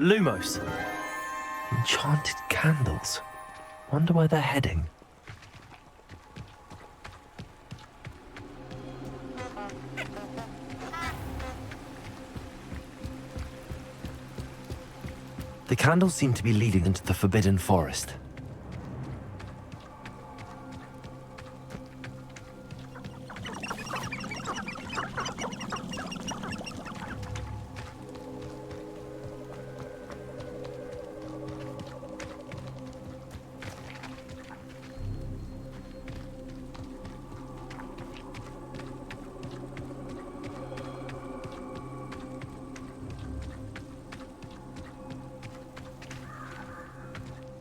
Lumos. Enchanted candles. Wonder where they're heading. The candles seem to be leading into the Forbidden Forest.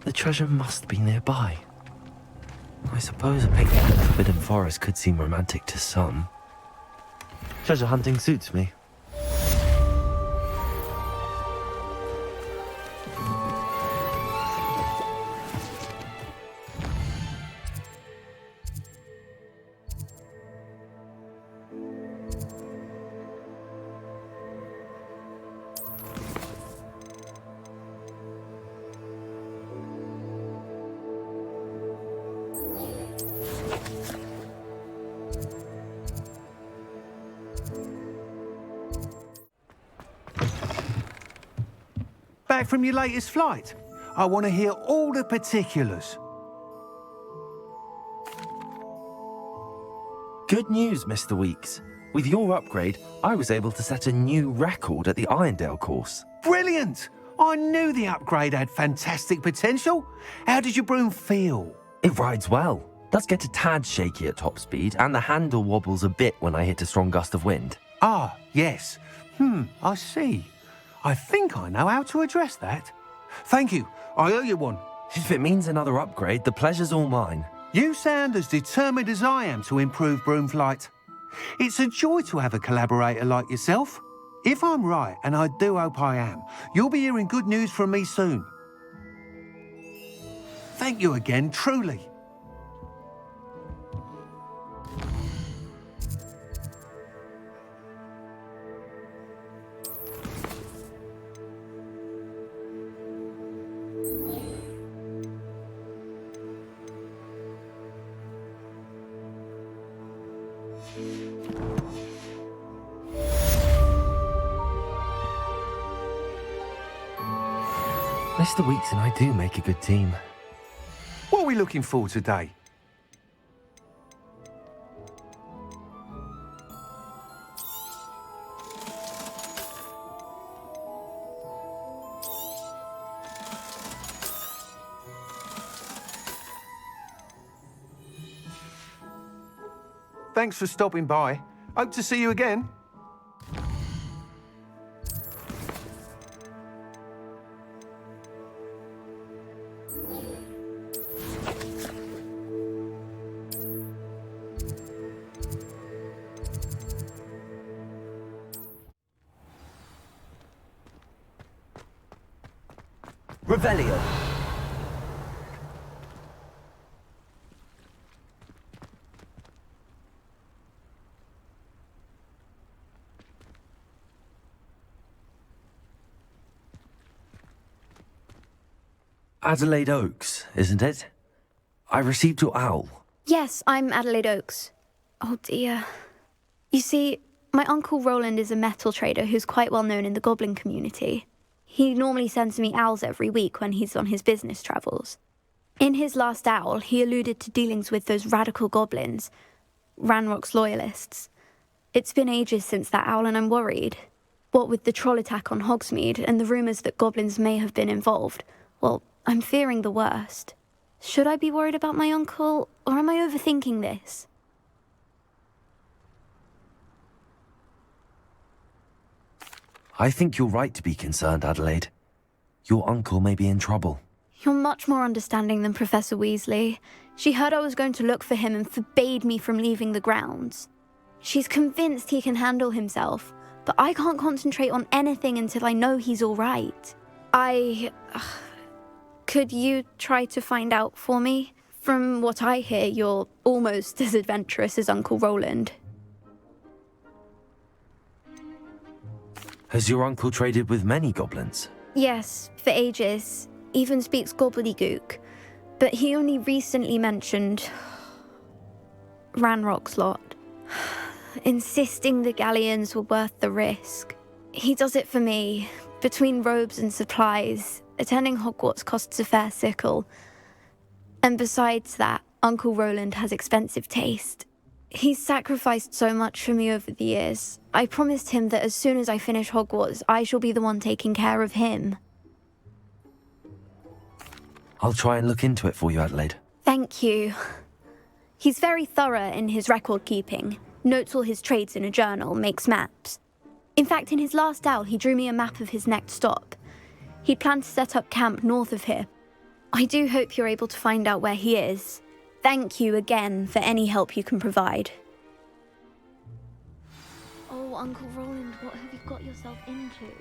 The treasure must be nearby. I suppose a picnic in the Forbidden Forest could seem romantic to some. Treasure hunting suits me. Back from your latest flight? I want to hear all the particulars. Good news, Mr. Weeks. With your upgrade, I was able to set a new record at the Irondale course. Brilliant! I knew the upgrade had fantastic potential. How did your broom feel? It rides well. Does get a tad shaky at top speed, and the handle wobbles a bit when I hit a strong gust of wind. Ah, yes. I see. I think I know how to address that. Thank you. I owe you one. If it means another upgrade, the pleasure's all mine. You sound as determined as I am to improve broom flight. It's a joy to have a collaborator like yourself. If I'm right, and I do hope I am, you'll be hearing good news from me soon. Thank you again, truly. Mr. Weeks and I do make a good team. What are we looking for today? Thanks for stopping by. Hope to see you again. Revelio. Adelaide Oaks, isn't it? I received your owl. Yes, I'm Adelaide Oaks. Oh dear. You see, my Uncle Roland is a metal trader who's quite well known in the goblin community. He normally sends me owls every week when he's on his business travels. In his last owl, he alluded to dealings with those radical goblins, Ranrock's loyalists. It's been ages since that owl and I'm worried. What with the troll attack on Hogsmeade and the rumours that goblins may have been involved, well, I'm fearing the worst. Should I be worried about my uncle, or am I overthinking this? I think you're right to be concerned, Adelaide. Your uncle may be in trouble. You're much more understanding than Professor Weasley. She heard I was going to look for him and forbade me from leaving the grounds. She's convinced he can handle himself, but I can't concentrate on anything until I know he's all right. Could you try to find out for me? From what I hear, you're almost as adventurous as Uncle Roland. Has your uncle traded with many goblins? Yes, for ages. Even speaks gobbledygook. But he only recently mentioned Ranrock's lot, insisting the galleons were worth the risk. He does it for me. Between robes and supplies, attending Hogwarts costs a fair sickle. And besides that, Uncle Roland has expensive taste. He's sacrificed so much for me over the years. I promised him that as soon as I finish Hogwarts, I shall be the one taking care of him. I'll try and look into it for you, Adelaide. Thank you. He's very thorough in his record keeping, notes all his trades in a journal, makes maps. In fact, in his last owl, he drew me a map of his next stop. He'd planned to set up camp north of here. I do hope you're able to find out where he is. Thank you again for any help you can provide. Oh, Uncle Roland, what have you got yourself into?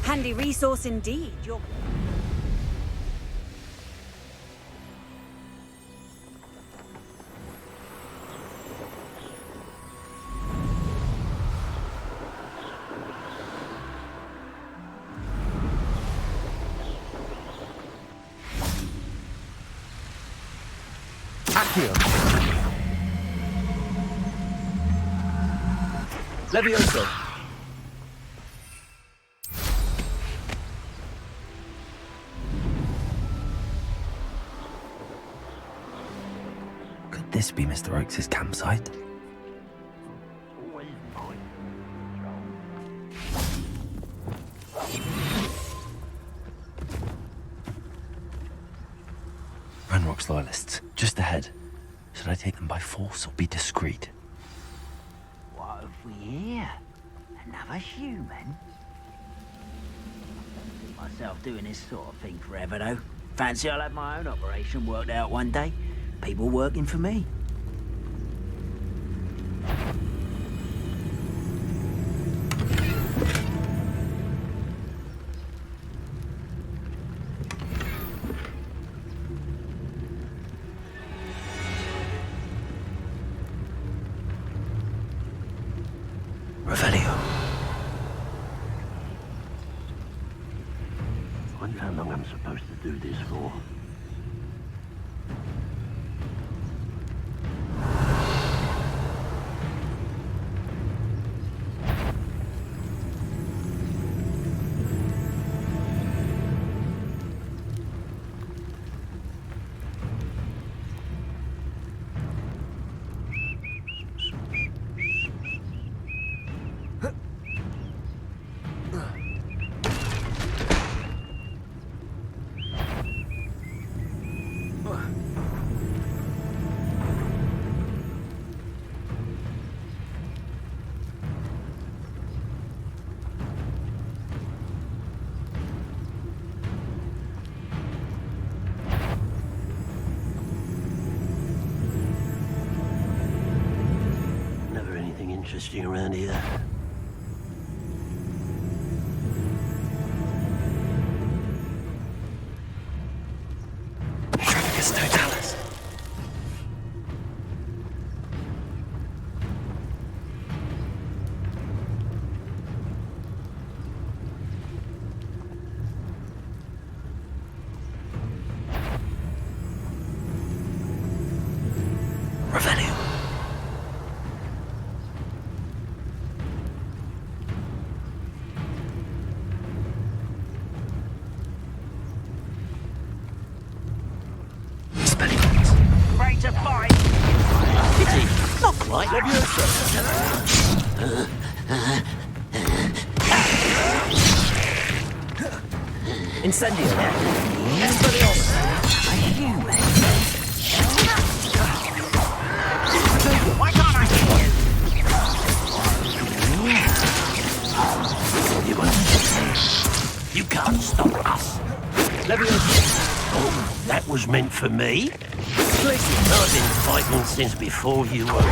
Handy resource indeed. You're... Accio. Levioso! Could this be Mr. Oakes' campsite? Ranrock's loyalists, just ahead. Should I take them by force or be discreet? What have we here? Another human? I see myself doing this sort of thing forever, though. Fancy I'll have my own operation worked out one day. People working for me. Revelio. Wonder how long I'm supposed to do this for. Never anything interesting around here. Trafficus Totalis. Revelio. Ready to fight! Pity. Not quite. Incendio. A human. Why can't I hit you? You can't stop us. Levioso. meant for me. Listen, I've been fighting since before you were.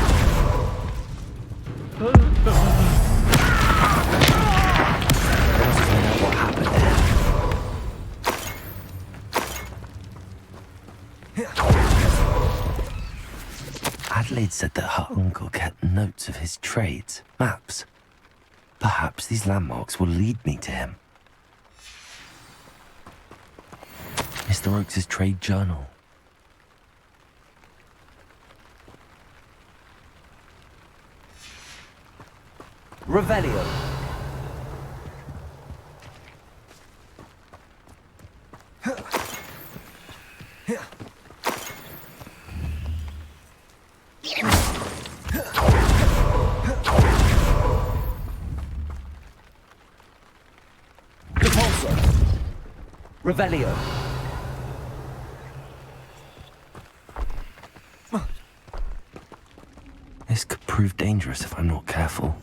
What happened there? Adelaide said that her uncle kept notes of his trades, maps. Perhaps these landmarks will lead me to him. Mr. Oakes' trade journal. Revelio. Revelio. This could prove dangerous if I'm not careful.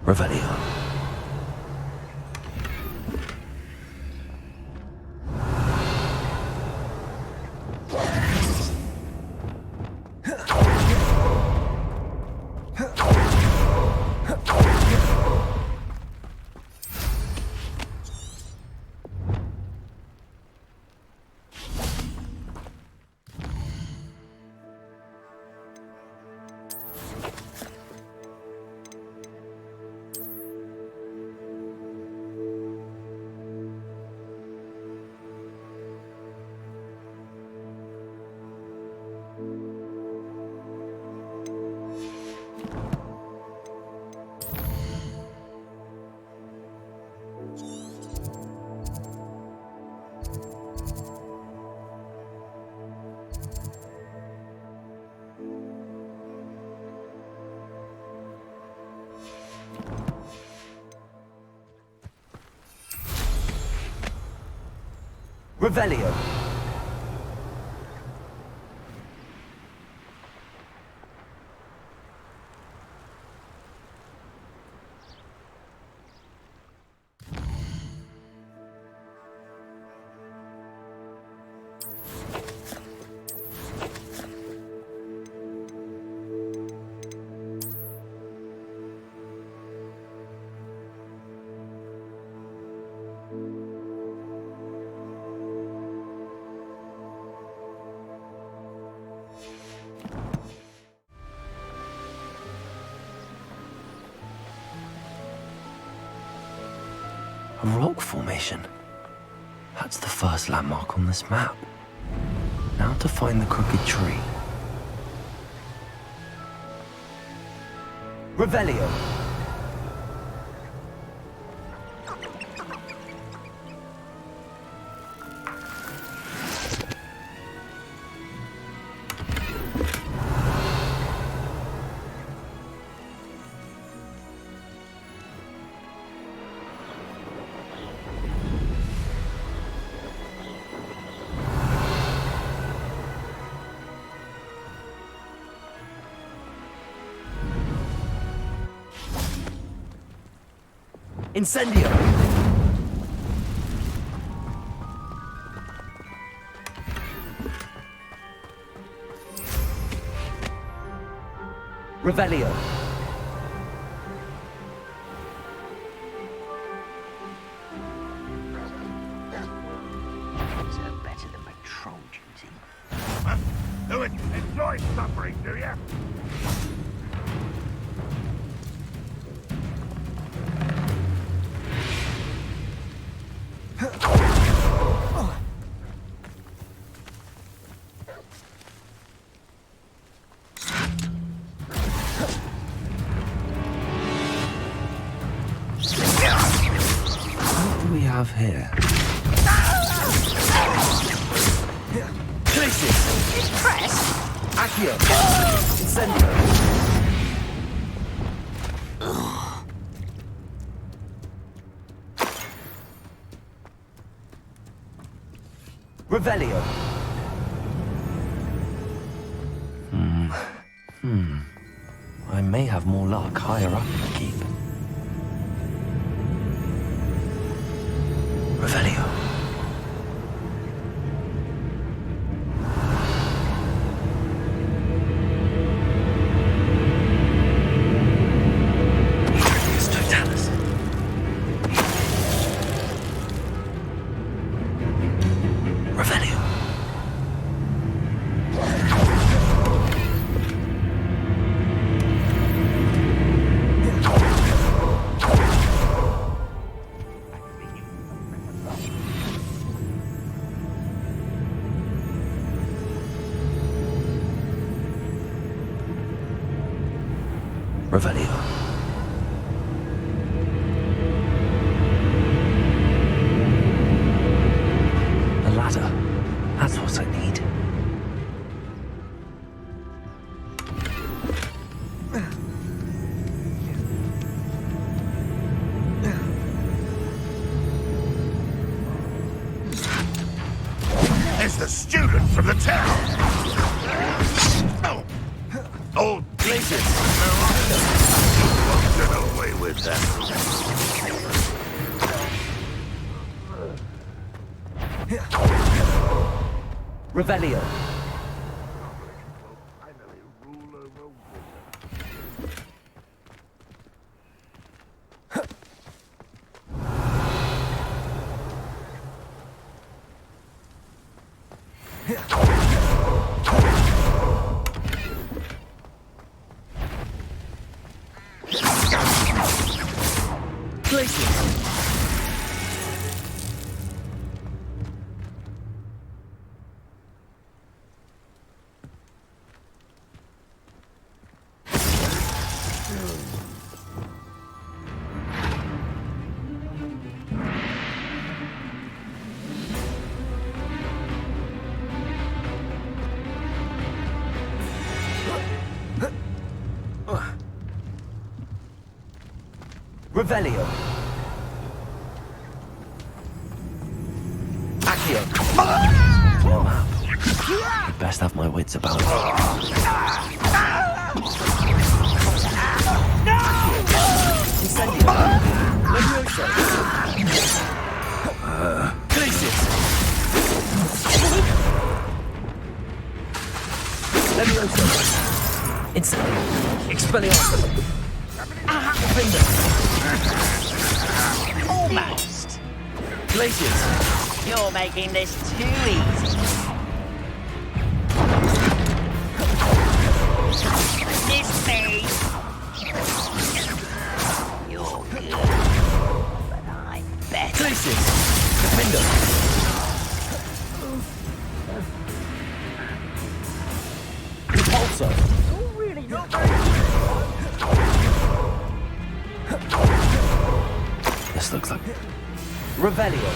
Revelio. Revelio. A rock formation. That's the first landmark on this map. Now to find the crooked tree. Revelio. Incendio! Revelio. Better than patrol duty. Do it! Enjoy suffering, do ya? What do we have here? Crisis! Press? Accio! Incendio! Revelio. I may have more luck higher up in the keep. Revelio. It's Totalis. Revelio. Revelio. A ladder. That's what I need. It's the students from the town. Oh. Old places. Get away with that. Revelio. Places. Revelio. Accio. No map. I'd best have my wits about me. Incendio. Levioso. Places. Levioso. Incendio. Expelliarmus. Defender. Almost. Places. You're making this too easy. Miss me. You're good, but I'm better. Places. Defender. Repulsor. This looks like... Revelio.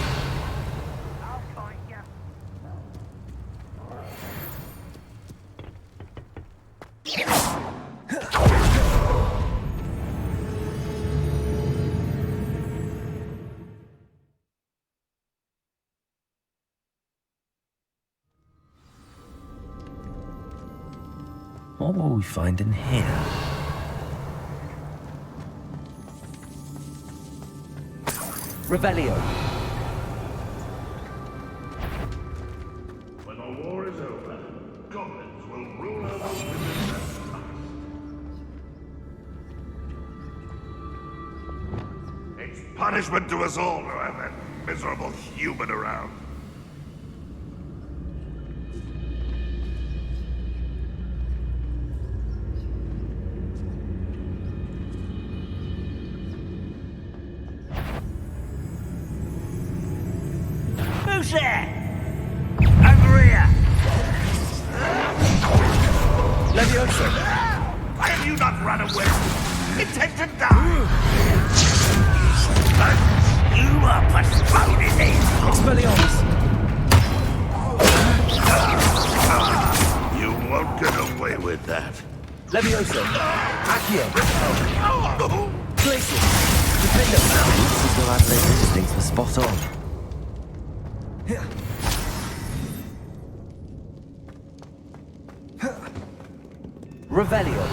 What will we find in here? Revelio. When the war is over, goblins will rule over women as last. It's punishment to us all to have that miserable human around. Who's there? Over here. Levioso. Why have you not run away? Intend to die! You are postponing it. Expelliarmus. You won't get away with that. Levioso. Accio. Places. Defender. These little Adelaide instincts were spot on. Revelio.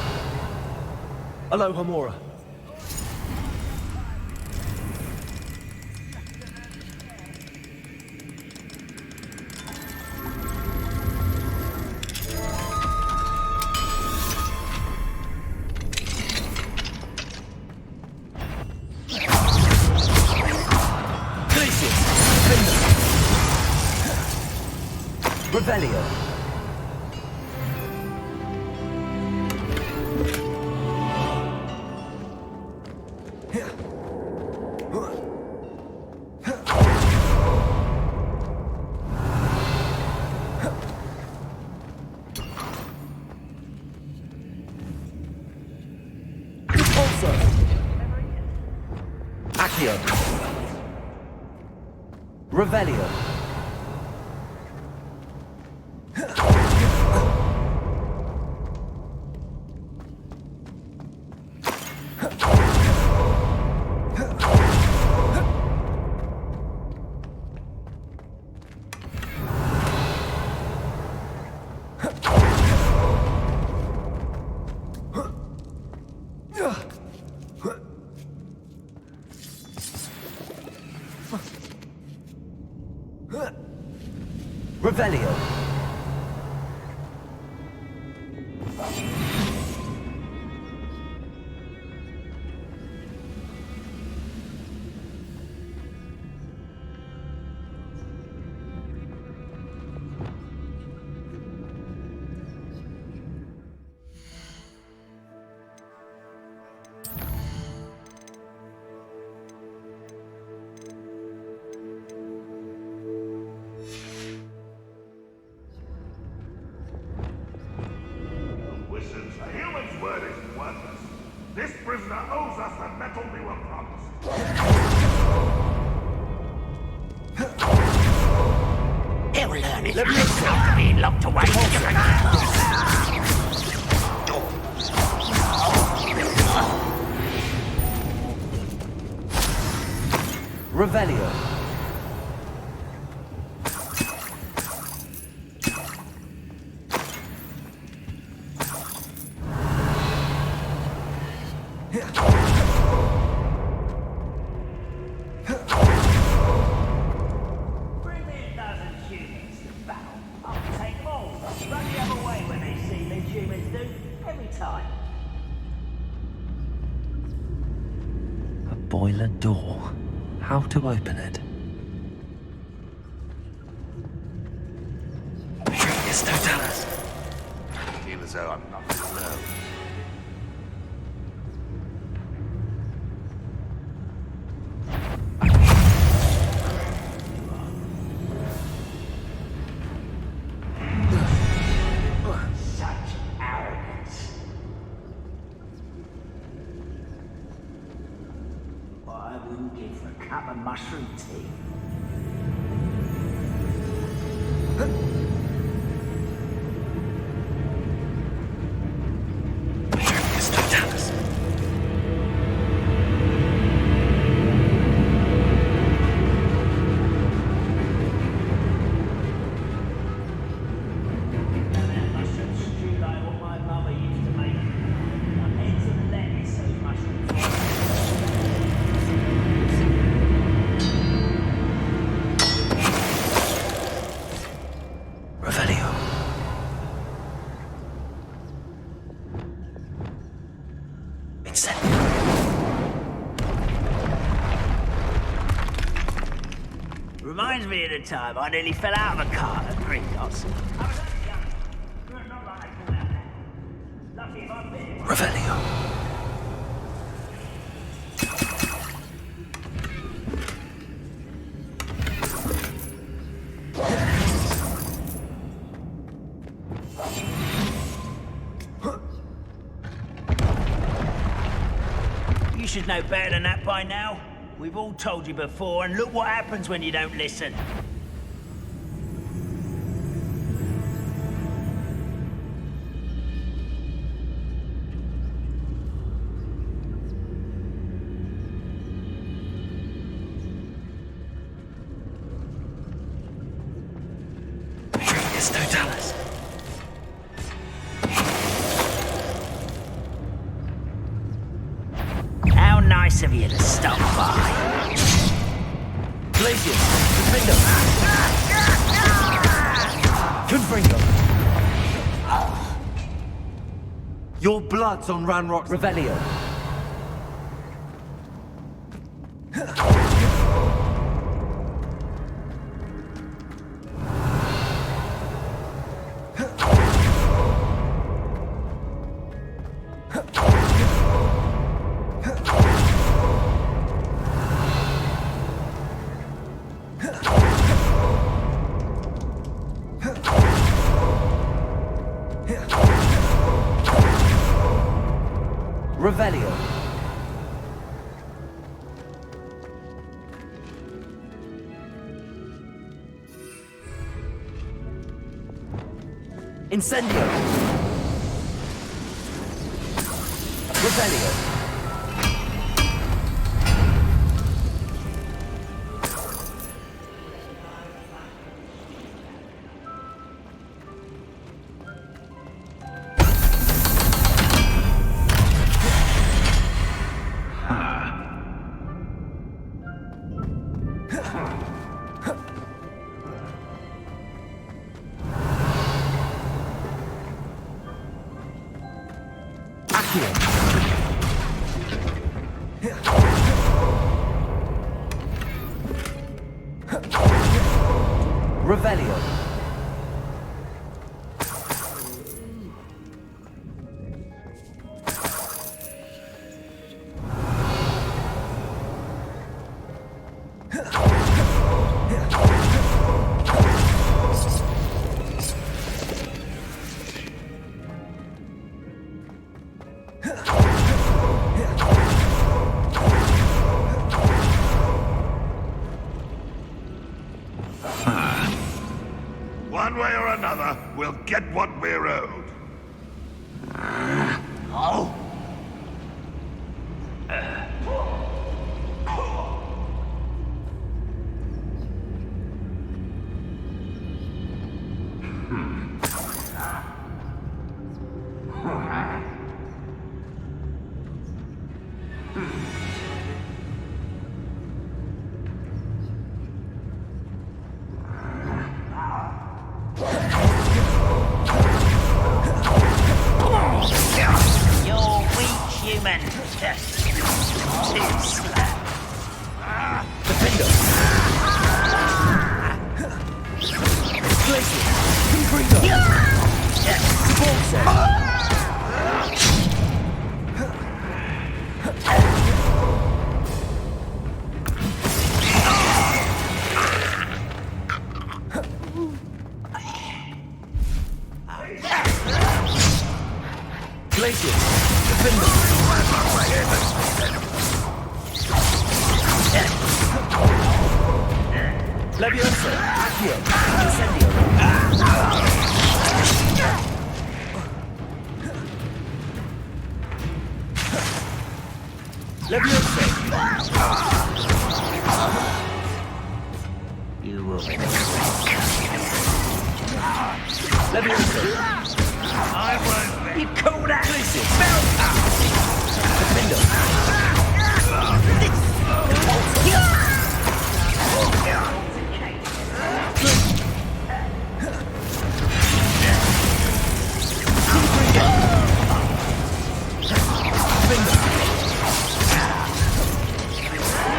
Aloha Mora. Revelio. Accio. Revelio. Revelio. A human's word is worthless. This prisoner owes us the metal we were promised. He'll learn his after being locked away. Revelio. Bring me a dozen humans to battle. I'll take them all. Run the other way when they see me, humans do. Every time. A boiler door. How to open it? Yes, don't tell us. I feel as though I'm not alone. Such arrogance. What I wouldn't give for a cup of mushroom tea. Yes, don't tell us. That mushroom stew like what my mother used to make. Heads of lettuce, those mushrooms. Revelio. Incendio. Reminds me of the time I nearly fell out of a cart at Gringotts. I was only young. You're not like I call out now. Lucky if I've been. Revelio. You should know better than that by now. We've all told you before, and look what happens when you don't listen. Yes, don't tell us. Nice of you to stop by. Glacius, Confringo. Confringo. Your blood's on Ranrock's... Revelio. Revelio. Incendio. Revelio. Revelio. One way or another, we'll get what we're owed. Oh. You're weak, human. Too slow. Defendo. Glacius. Confringo. Bolso. Glacius. Defendo. Levioso. Accio. Incendio. Levioso. You will be Levioso. I won't. You call that Glacius. spell cast? Defendo.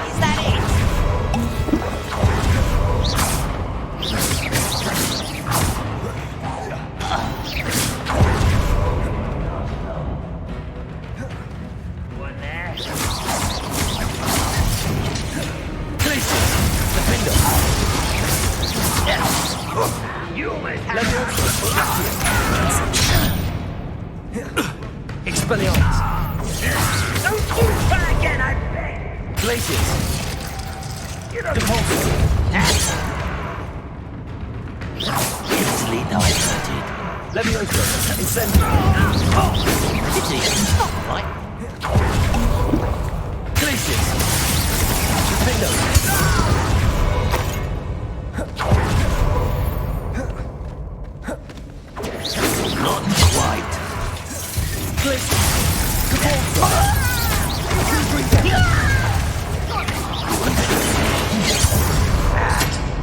Is that it? One there. Glacius. Defendo. You almost have Expelliarmus. Don't do that again, I beg. Glacius. Depulso. Easily diverted. Levioso. Incendio. It's easy, right? Glacius. Defendo. Not quite. Glacius. Depulso.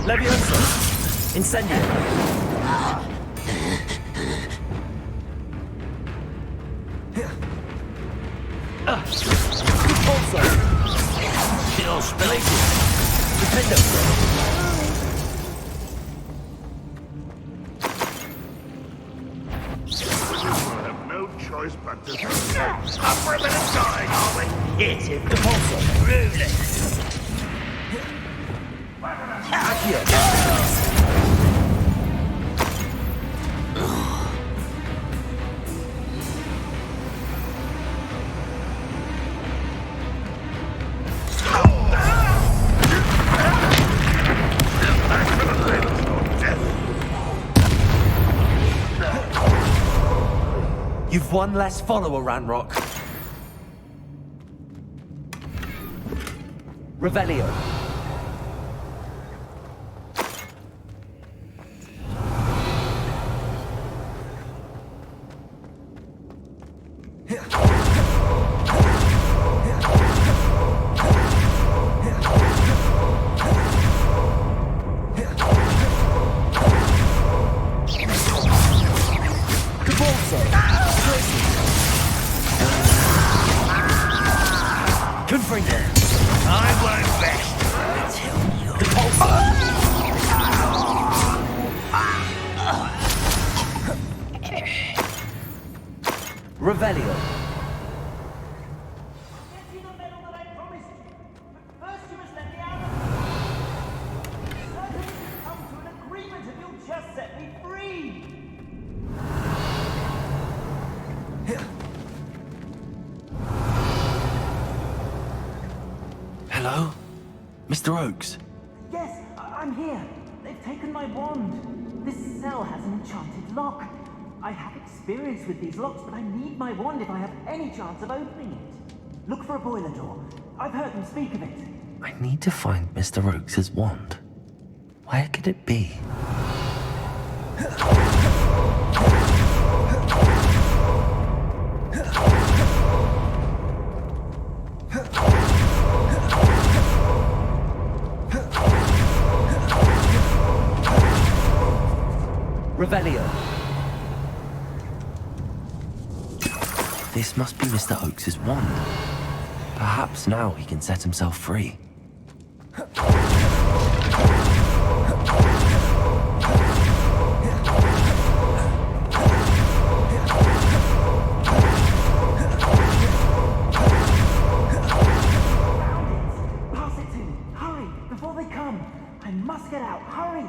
Levioso! Incendio! Also! Kill spell. Defendo! We'll have no choice but to... Up for a bit of dying, are we? Hit him. Repulso! Rudely. Accio! You've one less follower, Ranrock. Revelio. Confringo. I won't rest until you're... Revelio. Hello? Mr. Oakes? Yes, I'm here. They've taken my wand. This cell has an enchanted lock. I have experience with these locks, but I need my wand if I have any chance of opening it. Look for a boiler door. I've heard them speak of it. I need to find Mr. Oakes' wand. Where could it be? Revelio. This must be Mr. Oakes' wand. Perhaps now he can set himself free. Pass it to me. Hurry, before they come. I must get out. Hurry.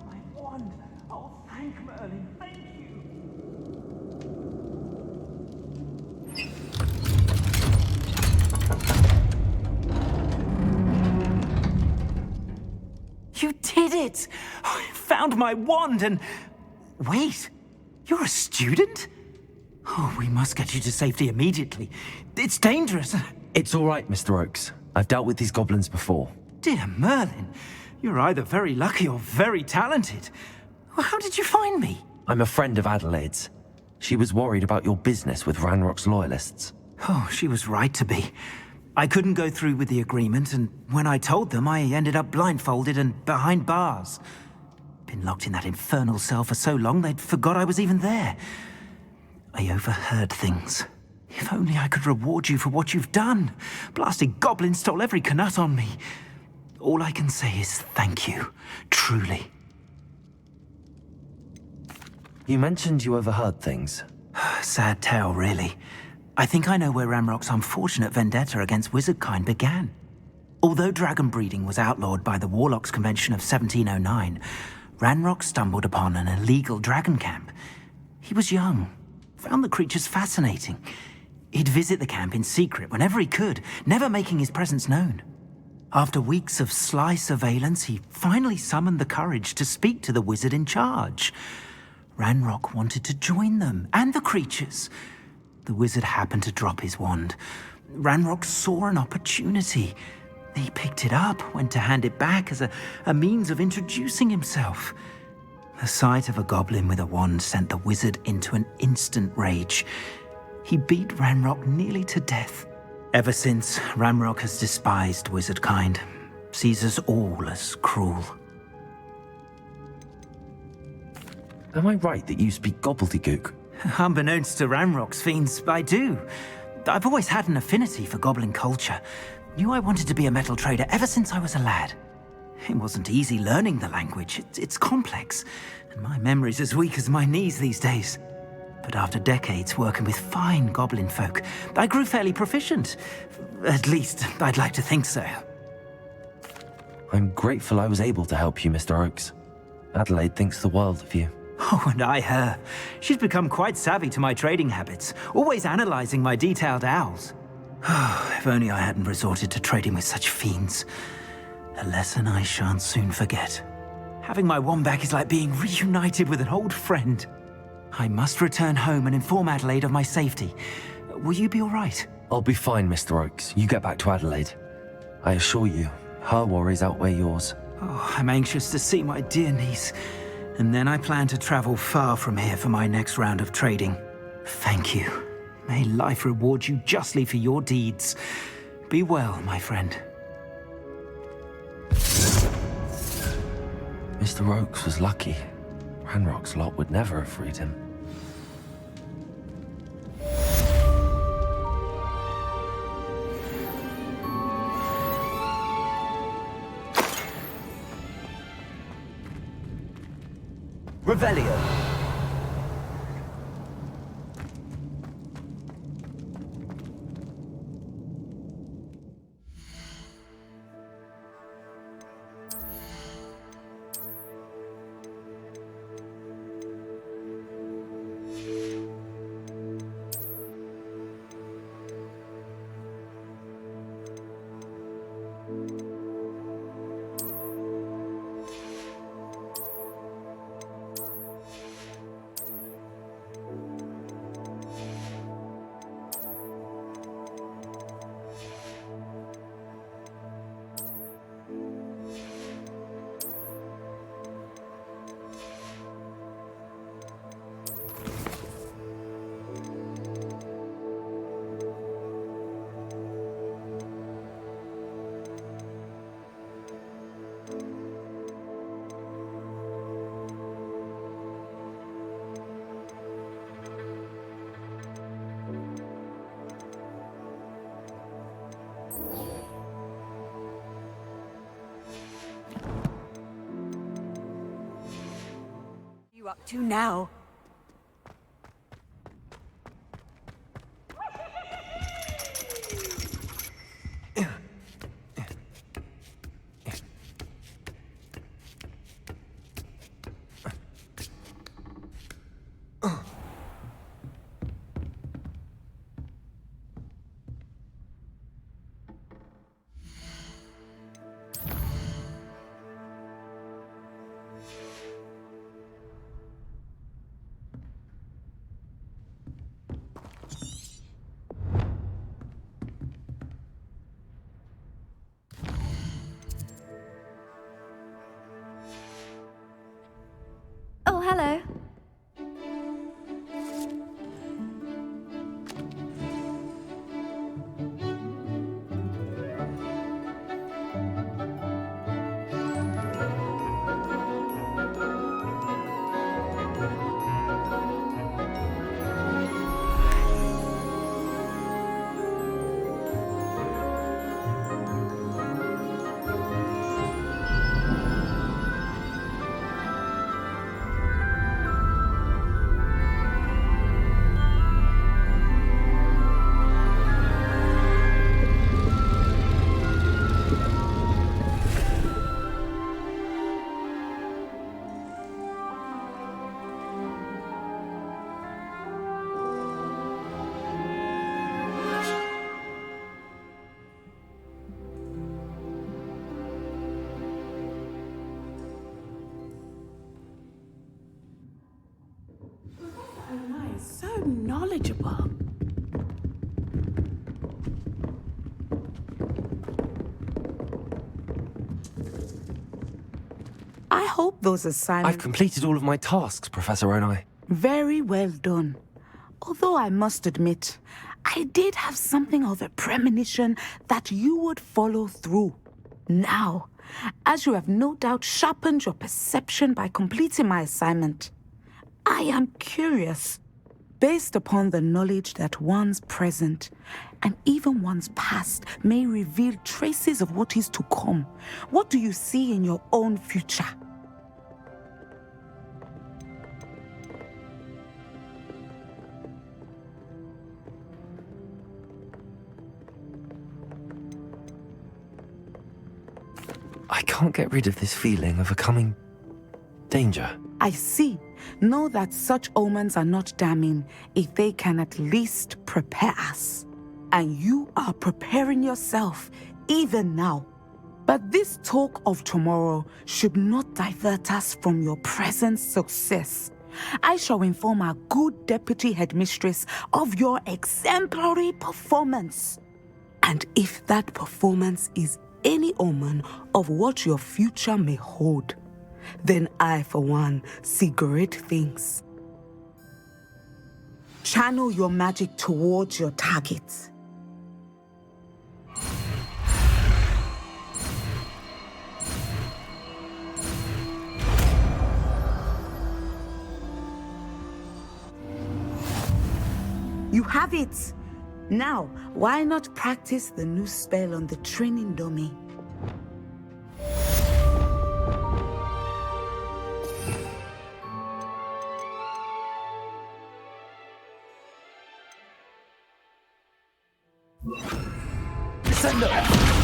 My wand. Oh, thank Merlin. Thank you. You did it! I found my wand and... Wait, you're a student? Oh, we must get you to safety immediately. It's dangerous. It's all right, Mr. Oakes. I've dealt with these goblins before. Dear Merlin, you're either very lucky or very talented. How did you find me? I'm a friend of Adelaide's. She was worried about your business with Ranrock's loyalists. Oh, she was right to be. I couldn't go through with the agreement, and when I told them, I ended up blindfolded and behind bars. Been locked in that infernal cell for so long, they'd forgot I was even there. I overheard things. If only I could reward you for what you've done. Blasted goblins stole every canut on me. All I can say is thank you, truly. You mentioned you overheard things. Sad tale, really. I think I know where Ranrock's unfortunate vendetta against wizardkind began. Although dragon breeding was outlawed by the Warlocks Convention of 1709, Ranrock stumbled upon an illegal dragon camp. He was young, found the creatures fascinating. He'd visit the camp in secret whenever he could, never making his presence known. After weeks of sly surveillance, he finally summoned the courage to speak to the wizard in charge. Ranrock wanted to join them, and the creatures. The wizard happened to drop his wand. Ranrock saw an opportunity. He picked it up, went to hand it back as a means of introducing himself. The sight of a goblin with a wand sent the wizard into an instant rage. He beat Ranrock nearly to death. Ever since, Ranrock has despised wizard kind, sees us all as cruel. Am I right that you speak gobbledygook? Unbeknownst to Ranrock's fiends, I do. I've always had an affinity for goblin culture. Knew I wanted to be a metal trader ever since I was a lad. It wasn't easy learning the language. It's complex, and my memory's as weak as my knees these days. But after decades working with fine goblin folk, I grew fairly proficient. At least, I'd like to think so. I'm grateful I was able to help you, Mr. Oakes. Adelaide thinks the world of you. Oh, and I her. She's become quite savvy to my trading habits, always analyzing my detailed owls. If only I hadn't resorted to trading with such fiends. A lesson I shan't soon forget. Having my wombat is like being reunited with an old friend. I must return home and inform Adelaide of my safety. Will you be all right? I'll be fine, Mr. Oakes. You get back to Adelaide. I assure you, her worries outweigh yours. Oh, I'm anxious to see my dear niece. And then I plan to travel far from here for my next round of trading. Thank you. May life reward you justly for your deeds. Be well, my friend. Mr. Oakes was lucky. Ranrock's lot would never have freed him. Revelio. Up to now? Oh, hello. So knowledgeable. I hope those assignments... I've completed all of my tasks, Professor Onai. Very well done. Although I must admit, I did have something of a premonition that you would follow through. Now, as you have no doubt sharpened your perception by completing my assignment, I am curious, based upon the knowledge that one's present and even one's past may reveal traces of what is to come. What do you see in your own future? I can't get rid of this feeling of a coming danger. I see. Know that such omens are not damning if they can at least prepare us. And you are preparing yourself, even now. But this talk of tomorrow should not divert us from your present success. I shall inform our good deputy headmistress of your exemplary performance. And if that performance is any omen of what your future may hold, then I, for one, see great things. Channel your magic towards your targets. You have it! Now, why not practice the new spell on the training dummy?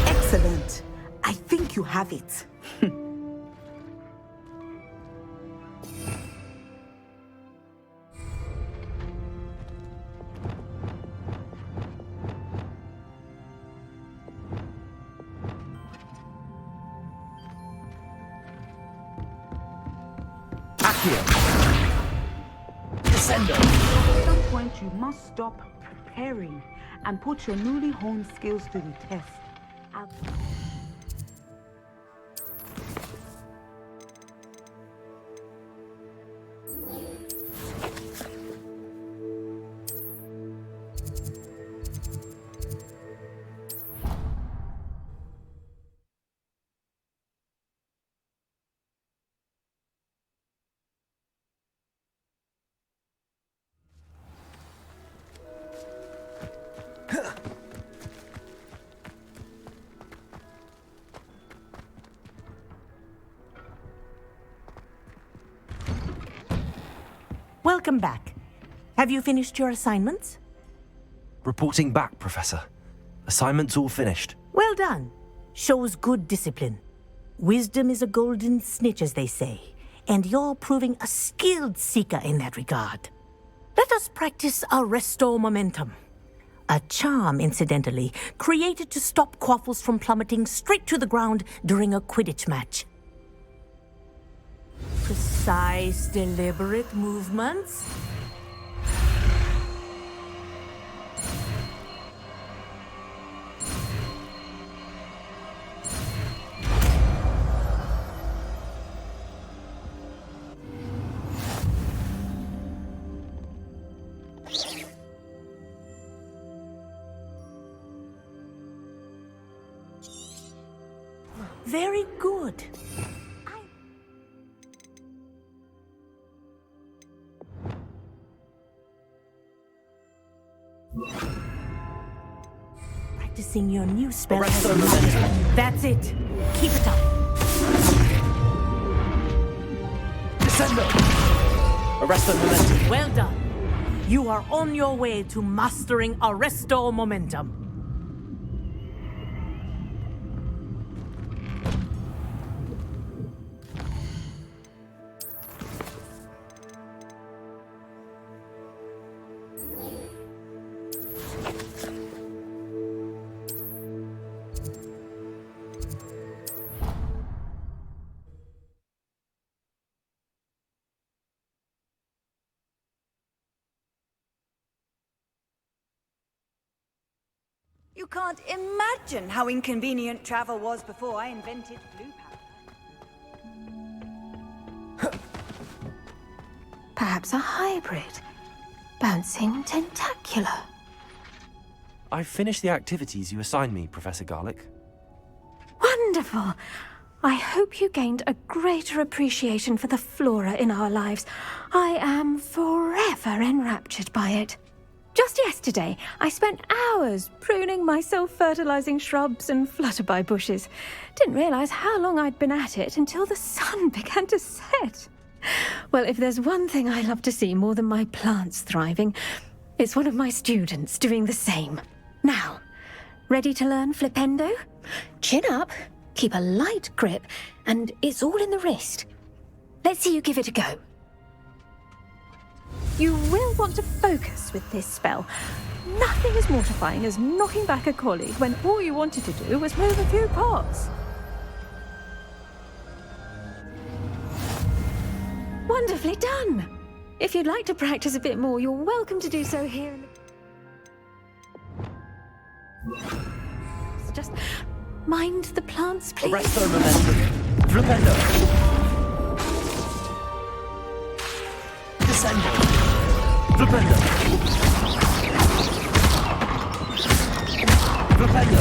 Excellent. I think you have it. At some point, you must stop preparing and put your newly honed skills to the test. Welcome back. Have you finished your assignments? Reporting back, Professor. Assignment's all finished. Well done. Shows good discipline. Wisdom is a golden snitch, as they say, and you're proving a skilled seeker in that regard. Let us practice our restore momentum. A charm, incidentally, created to stop quaffles from plummeting straight to the ground during a Quidditch match. Precise, deliberate movements. Very good. Practicing your new spell. That's it. Keep it up. Descendo! Arresto momentum. Well done. You are on your way to mastering Arresto Momentum. You can't imagine how inconvenient travel was before I invented blue powder. Perhaps a hybrid. Bouncing tentacular. I've finished the activities you assigned me, Professor Garlick. Wonderful! I hope you gained a greater appreciation for the flora in our lives. I am forever enraptured by it. Just yesterday, I spent hours pruning my self-fertilizing shrubs and flutterby bushes. Didn't realize how long I'd been at it until the sun began to set. Well, if there's one thing I love to see more than my plants thriving, it's one of my students doing the same. Now, ready to learn Flipendo? Chin up, keep a light grip, and it's all in the wrist. Let's see you give it a go. You will want to focus with this spell. Nothing as mortifying as knocking back a colleague when all you wanted to do was move a few pots. Wonderfully done! If you'd like to practice a bit more, you're welcome to do so here in the... Just mind the plants, please. Resto momentum. Flipendo. Descendo. Flipendo. Flipendo.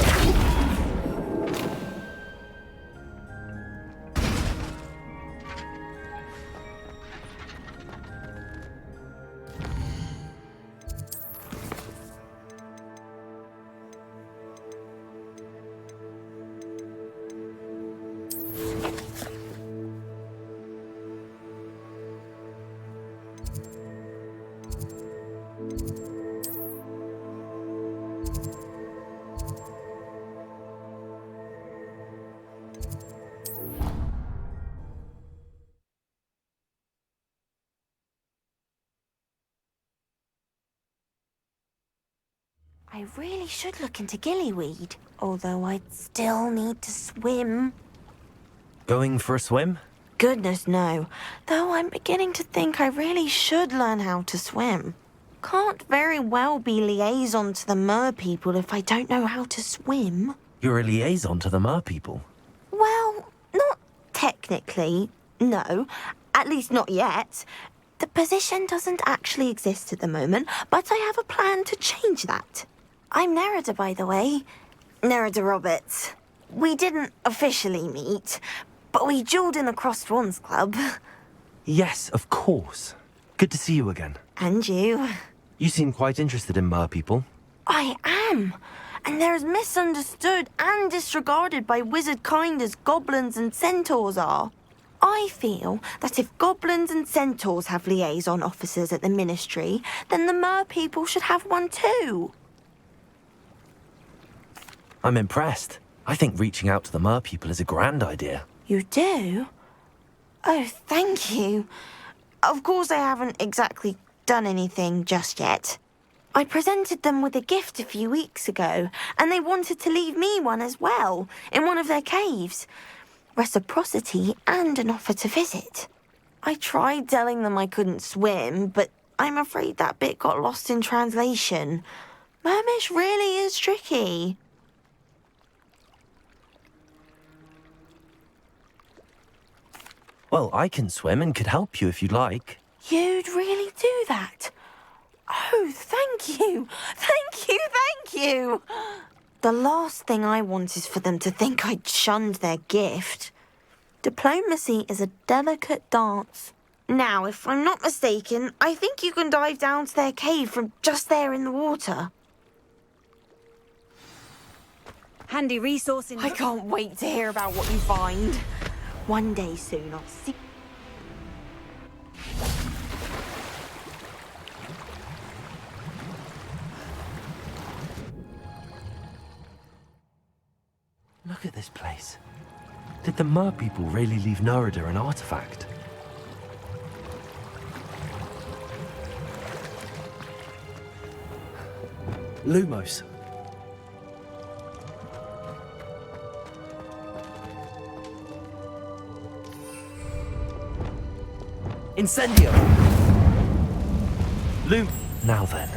I really should look into gillyweed, although I'd still need to swim. Going for a swim? Goodness, no. Though I'm beginning to think I really should learn how to swim. Can't very well be liaison to the mer people if I don't know how to swim. You're a liaison to the mer people. Well, not technically, no. At least not yet. The position doesn't actually exist at the moment, but I have a plan to change that. I'm Nerida, by the way. Nerida Roberts. We didn't officially meet, but we duelled in the Crossed Swans Club. Yes, of course. Good to see you again. And you. You seem quite interested in mer people. I am. And they're as misunderstood and disregarded by wizard kind as goblins and centaurs are. I feel that if goblins and centaurs have liaison officers at the ministry, then the mer people should have one too. I'm impressed. I think reaching out to the mer people is a grand idea. You do? Oh, thank you. Of course I haven't exactly done anything just yet. I presented them with a gift a few weeks ago, and they wanted to leave me one as well, in one of their caves. Reciprocity and an offer to visit. I tried telling them I couldn't swim, but I'm afraid that bit got lost in translation. Mermish really is tricky. Well, I can swim and could help you if you'd like. You'd really do that? Oh, thank you! Thank you, thank you! The last thing I want is for them to think I'd shunned their gift. Diplomacy is a delicate dance. Now, if I'm not mistaken, I think you can dive down to their cave from just there in the water. Handy resource in... I can't wait to hear about what you find. One day soon, I'll see... Look at this place. Did the mer people really leave Nerida an artifact? Lumos. Incendio! Lum... Now then,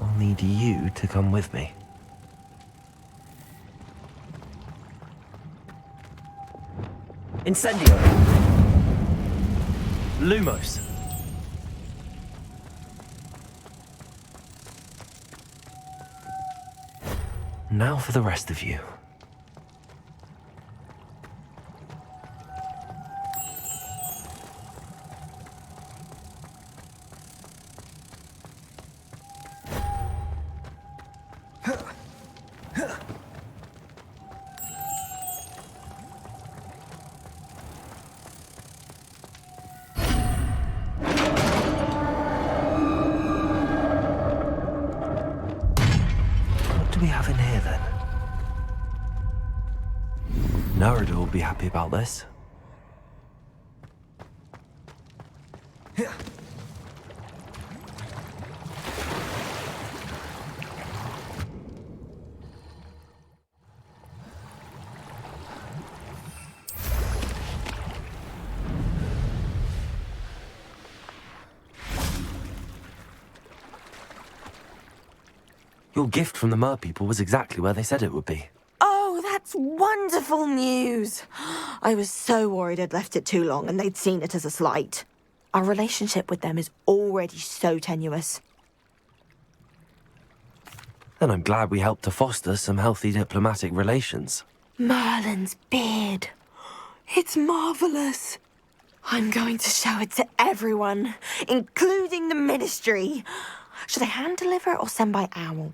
I'll need you to come with me. Incendio! Lumos. Now for the rest of you. What do we have in here then? Narada will be happy about this. Your gift from the Mer people was exactly where they said it would be. Oh, that's wonderful news. I was so worried I'd left it too long and they'd seen it as a slight. Our relationship with them is already so tenuous. Then I'm glad we helped to foster some healthy diplomatic relations. Merlin's beard. It's marvelous. I'm going to show it to everyone, including the Ministry. Should I hand deliver it or send by owl?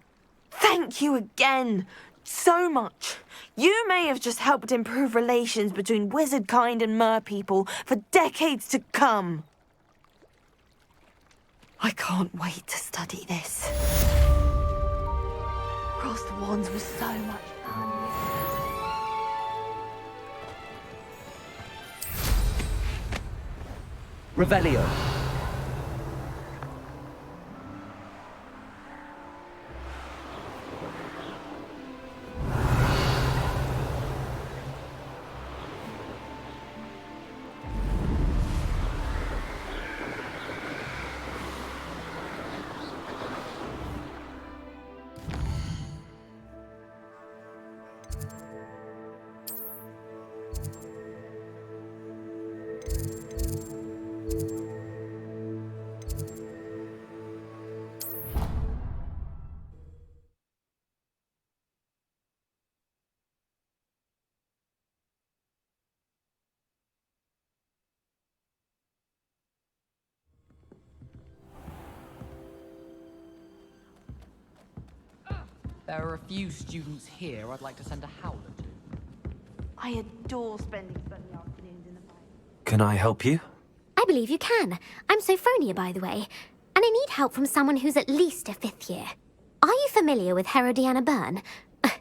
Thank you again so much. You may have just helped improve relations between wizard kind and mer people for decades to come. I can't wait to study this. Cross the Wands was so much fun. Revelio. There are a few students here I'd like to send a howler to. I adore spending sunny afternoons in the fire. Can I help you? I believe you can. I'm Sophronia, by the way, and I need help from someone who's at least a 5th year. Are you familiar with Herodiana Byrne?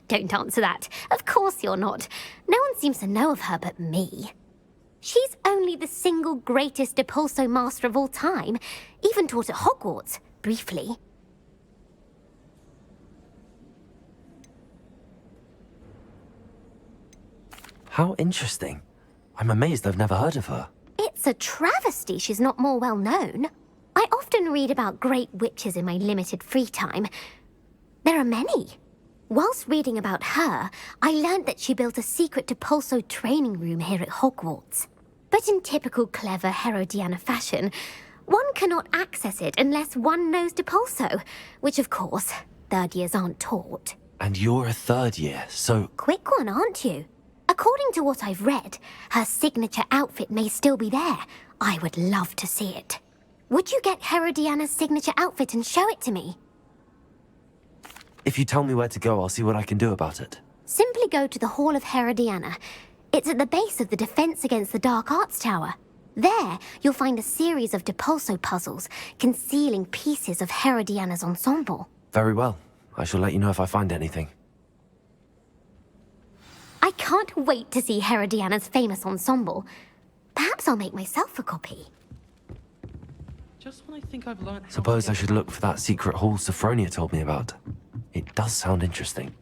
Don't answer that. Of course you're not. No one seems to know of her but me. She's only the single greatest Depulso master of all time, even taught at Hogwarts, briefly. How interesting. I'm amazed I've never heard of her. It's a travesty she's not more well known. I often read about great witches in my limited free time. There are many. Whilst reading about her, I learned that she built a secret Depulso training room here at Hogwarts. But in typical clever Herodiana fashion, one cannot access it unless one knows Depulso, which of course, 3rd years aren't taught. And you're a 3rd year, so... Quick one, aren't you? According to what I've read, her signature outfit may still be there. I would love to see it. Would you get Herodiana's signature outfit and show it to me? If you tell me where to go, I'll see what I can do about it. Simply go to the Hall of Herodiana. It's at the base of the Defense Against the Dark Arts Tower. There, you'll find a series of Depulso puzzles concealing pieces of Herodiana's ensemble. Very well. I shall let you know if I find anything. I can't wait to see Herodiana's famous ensemble. Perhaps I'll make myself a copy. Just when I think I've learned how Suppose I should look for that secret hall Sophronia told me about. It does sound interesting.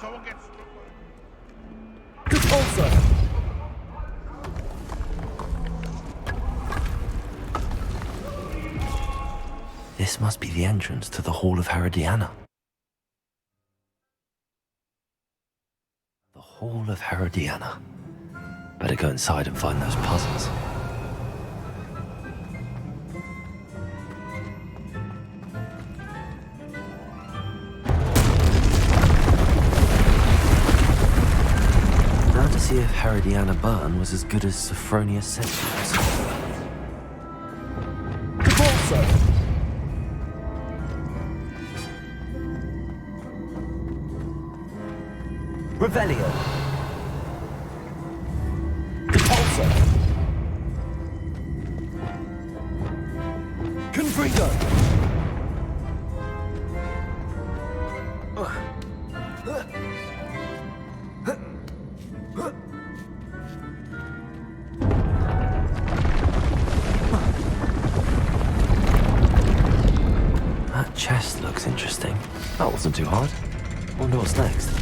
Someone gets... Repulsor! This must be the entrance to the Hall of Herodiana. The Hall of Herodiana. Better go inside and find those puzzles. Now to see if Herodiana Burn was as good as Sophronia said she was. Revelio. Repulsor. Confringo. That chest looks interesting. That wasn't too hard. Wonder what's next.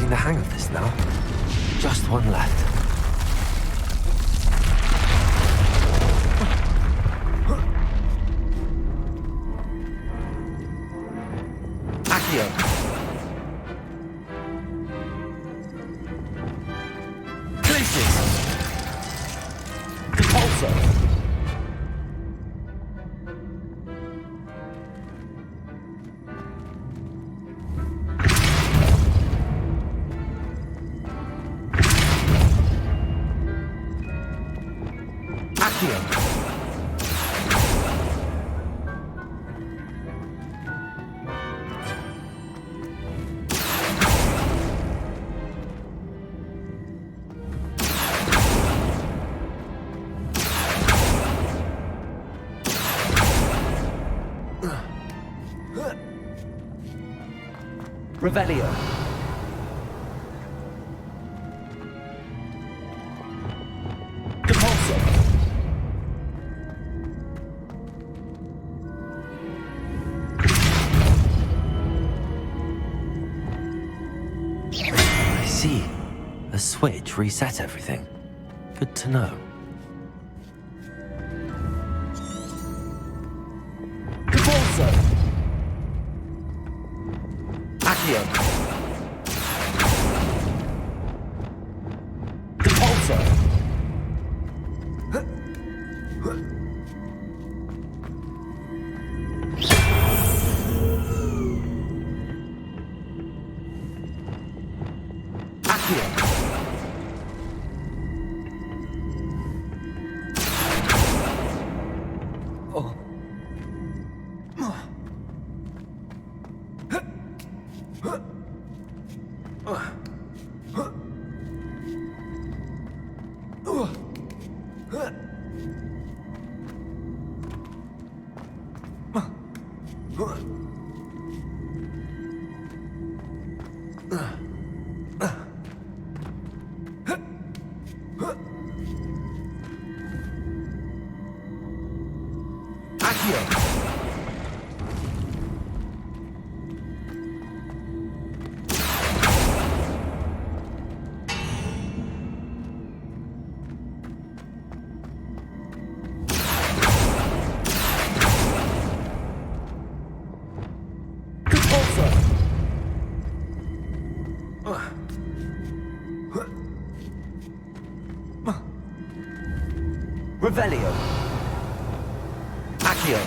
The hang of this now. Just one left. Accio. Glacius. Repulsor. Revelio. Repulsor. I see. A switch reset everything. Good to know. Repulsor. Accio. Repulsor. Revelio. Accio.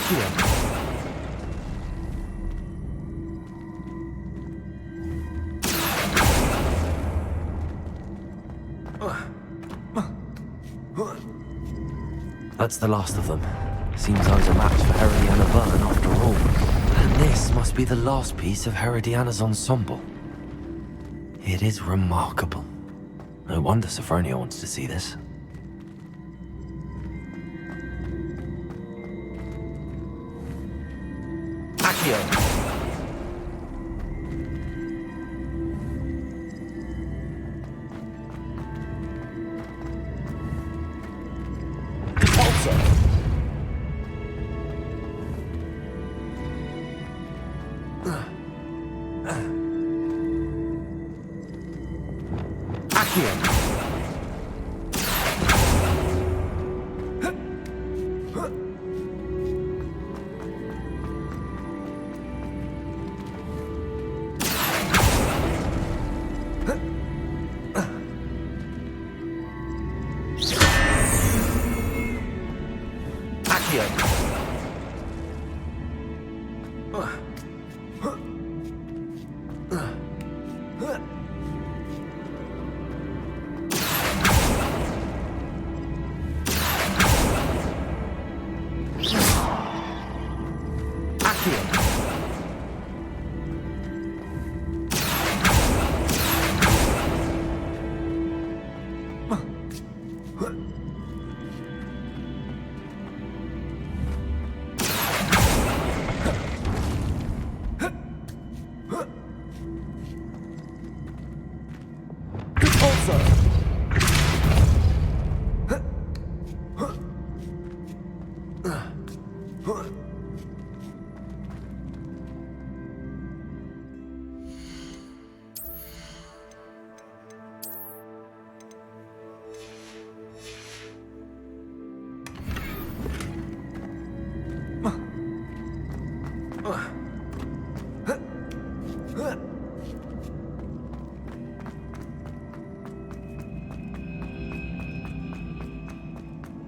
Accio. That's the last of them. Seems I was a match for Herodiana Byrne after all. And this must be the last piece of Herodiana's ensemble. It is remarkable. No wonder Sophronia wants to see this. Accio.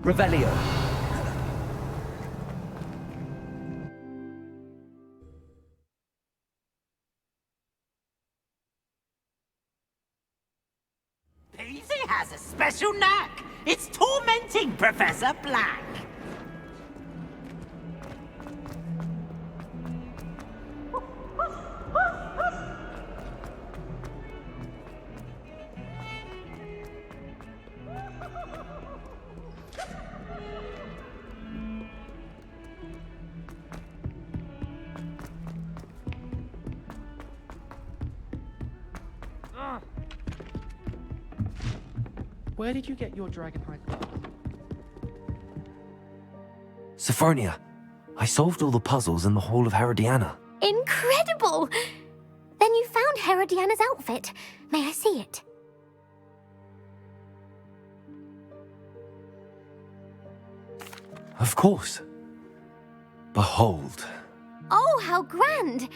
Revelio. Peasy has a special knack. It's tormenting Professor Black. Where did you get your dragonhide? Sophronia, I solved all the puzzles in the Hall of Herodiana. Incredible! Then you found Herodiana's outfit. May I see it? Of course. Behold. Oh, how grand!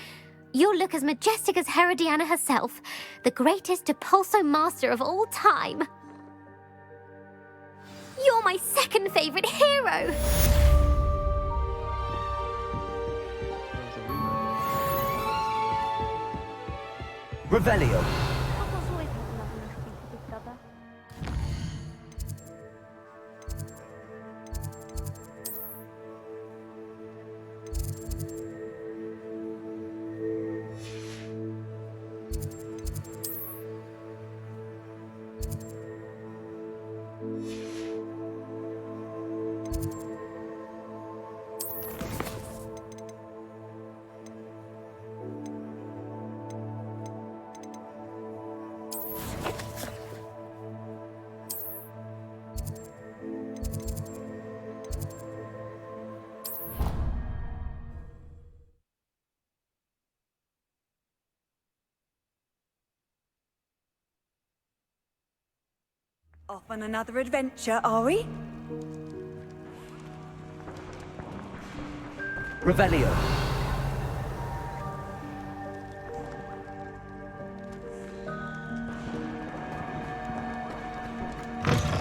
You'll look as majestic as Herodiana herself, the greatest Depulso master of all time. You're my second favorite hero! Revelio. Off on another adventure, are we? Revelio.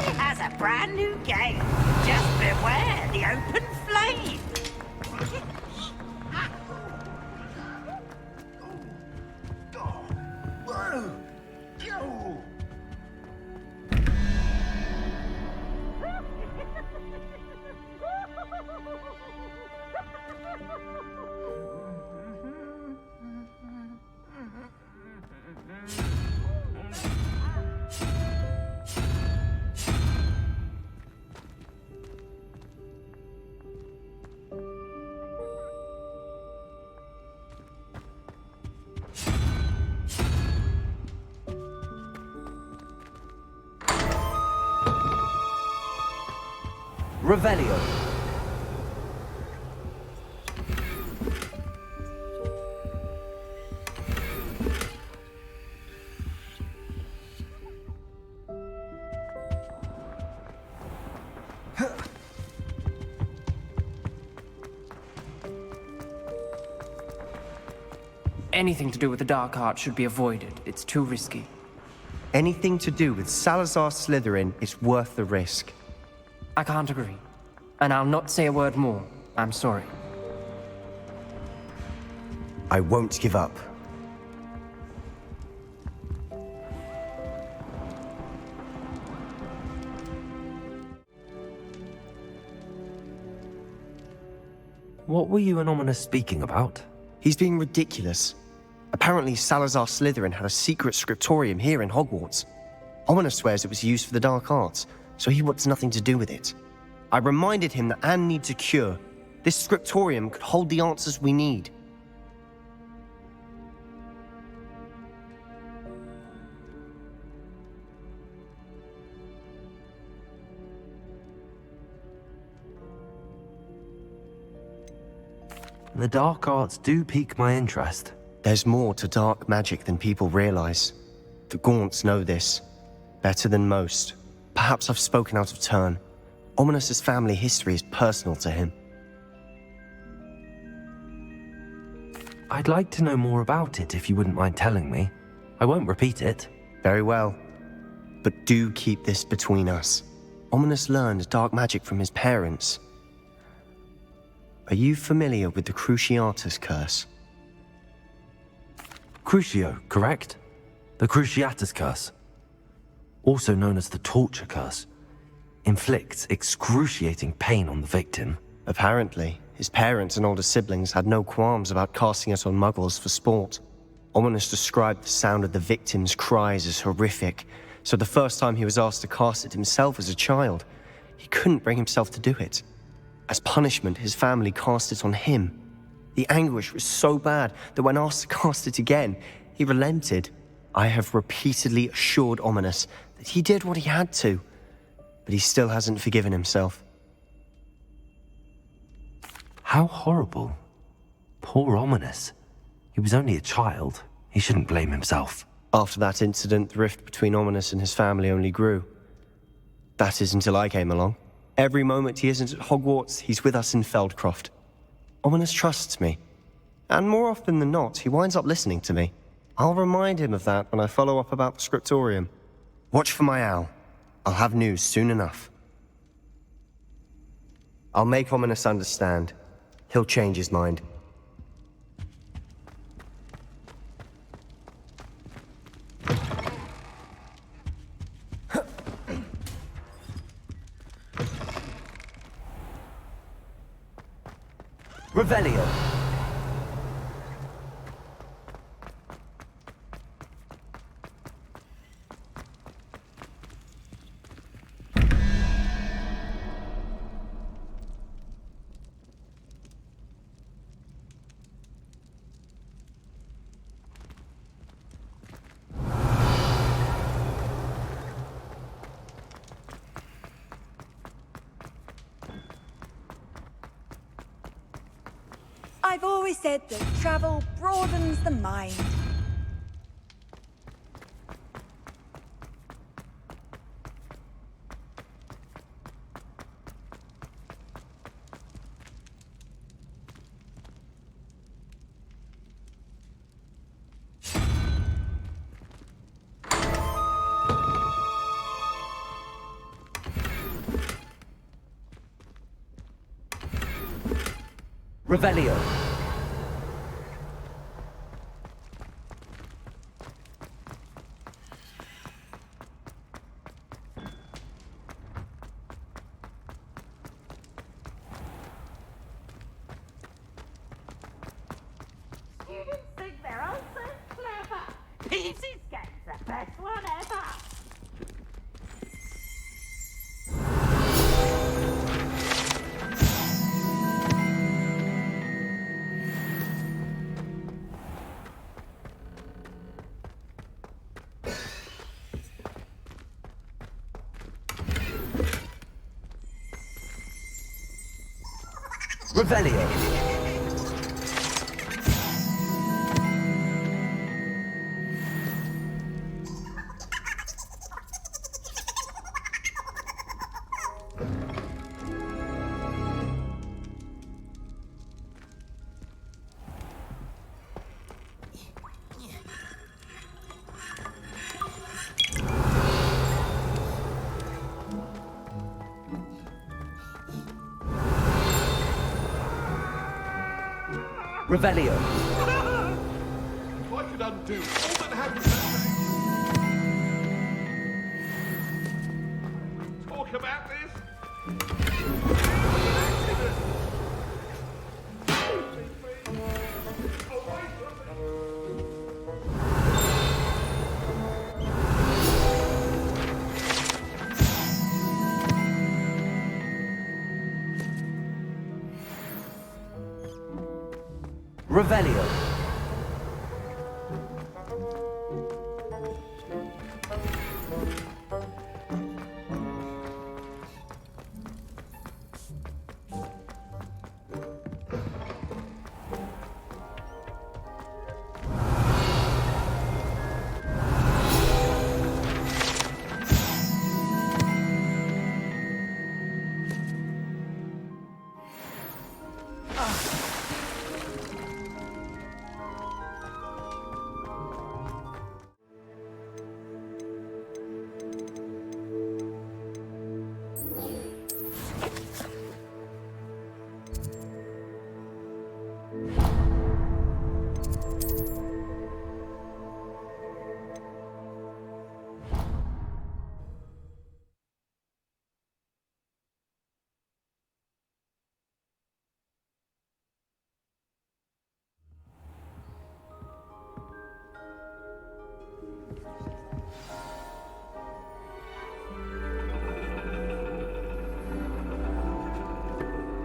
It has a brand new gate. Just beware the open flame. Revelio. Anything to do with the dark art should be avoided. It's too risky. Anything to do with Salazar Slytherin is worth the risk. I can't agree. And I'll not say a word more. I'm sorry. I won't give up. What were you and Ominous speaking about? He's being ridiculous. Apparently, Salazar Slytherin had a secret scriptorium here in Hogwarts. Ominous swears it was used for the dark arts, so he wants nothing to do with it. I reminded him that Anne needs a cure. This scriptorium could hold the answers we need. The dark arts do pique my interest. There's more to dark magic than people realize. The Gaunts know this. Better than most. Perhaps I've spoken out of turn. Ominous's family history is personal to him. I'd like to know more about it if you wouldn't mind telling me. I won't repeat it. Very well. But do keep this between us. Ominous learned dark magic from his parents. Are you familiar with the Cruciatus curse? Crucio, correct? The Cruciatus curse. Also known as the torture curse. Inflicts excruciating pain on the victim. Apparently, his parents and older siblings had no qualms about casting it on muggles for sport. Ominous described the sound of the victim's cries as horrific, so the first time he was asked to cast it himself as a child, he couldn't bring himself to do it. As punishment, his family cast it on him. The anguish was so bad that when asked to cast it again, he relented. I have repeatedly assured Ominous that he did what he had to, but he still hasn't forgiven himself. How horrible. Poor Ominous. He was only a child. He shouldn't blame himself. After that incident, the rift between Ominous and his family only grew. That is until I came along. Every moment he isn't at Hogwarts, he's with us in Feldcroft. Ominous trusts me. And more often than not, he winds up listening to me. I'll remind him of that when I follow up about the scriptorium. Watch for my owl. I'll have news soon enough. I'll make Ominous understand. He'll change his mind. Revelio. I've always said that travel broadens the mind. Revelio. Students think they're all so clever. Peasy Scan's the best one ever. Revelio. Revelio. If I could undo all that happened that day. Talk about this? Revelio.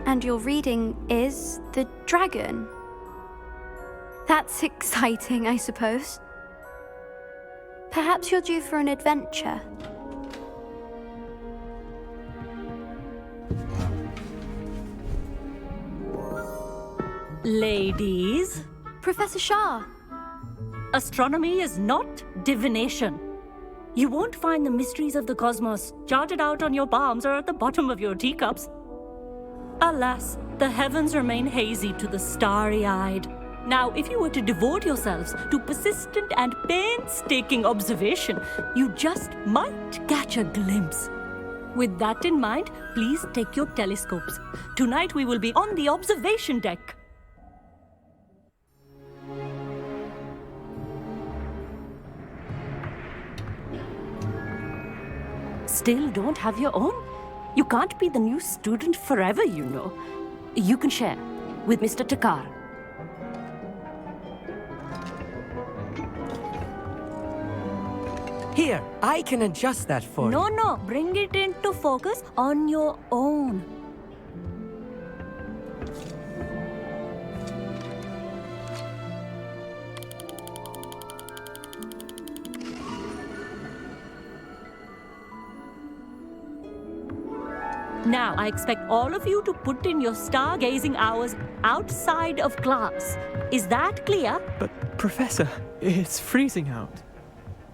And your reading is the dragon. That's exciting, I suppose. Perhaps you're due for an adventure. Ladies. Professor Shah. Astronomy is not divination. You won't find the mysteries of the cosmos charted out on your palms or at the bottom of your teacups. Alas, the heavens remain hazy to the starry-eyed. Now, if you were to devote yourselves to persistent and painstaking observation, you just might catch a glimpse. With that in mind, please take your telescopes. Tonight we will be on the observation deck. Still don't have your own? You can't be the new student forever, you know. You can share with Mr. Takar. Here, I can adjust that for you. No, bring it into focus on your own. Now, I expect all of you to put in your stargazing hours outside of class. Is that clear? But, Professor, it's freezing out.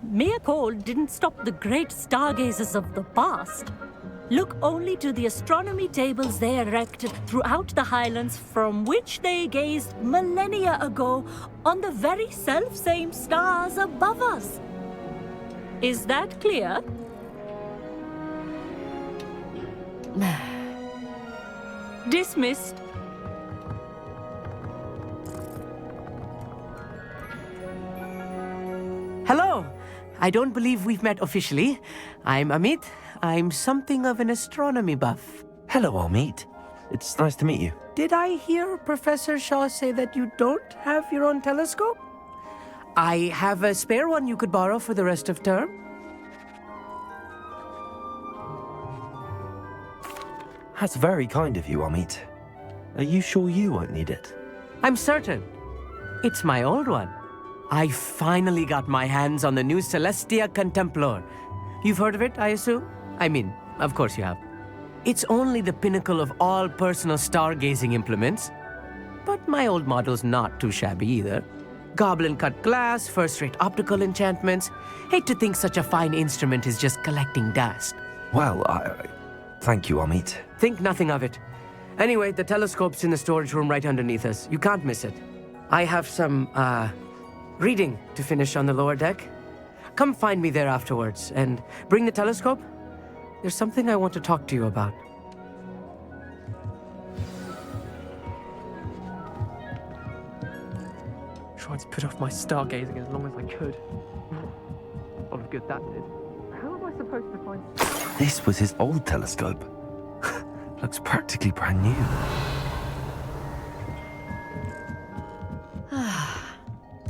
Mere cold didn't stop the great stargazers of the past. Look only to the astronomy tables they erected throughout the highlands from which they gazed millennia ago on the very self-same stars above us. Is that clear? Dismissed. Hello. I don't believe we've met officially. I'm Amit. I'm something of an astronomy buff. Hello, Amit. It's nice to meet you. Did I hear Professor Shaw say that you don't have your own telescope? I have a spare one you could borrow for the rest of term. That's very kind of you, Amit. Are you sure you won't need it? I'm certain. It's my old one. I finally got my hands on the new Celestia Contemplar. You've heard of it, I assume? I mean, of course you have. It's only the pinnacle of all personal stargazing implements. But my old model's not too shabby either. Goblin-cut glass, first-rate optical enchantments. Hate to think such a fine instrument is just collecting dust. Well, thank you, Amit. Think nothing of it. Anyway, the telescope's in the storage room right underneath us. You can't miss it. I have some, reading to finish on the lower deck. Come find me there afterwards, and bring the telescope. There's something I want to talk to you about. Tried to put off my stargazing as long as I could. What a good that did. How am I supposed to find... This was his old telescope. Looks practically brand new.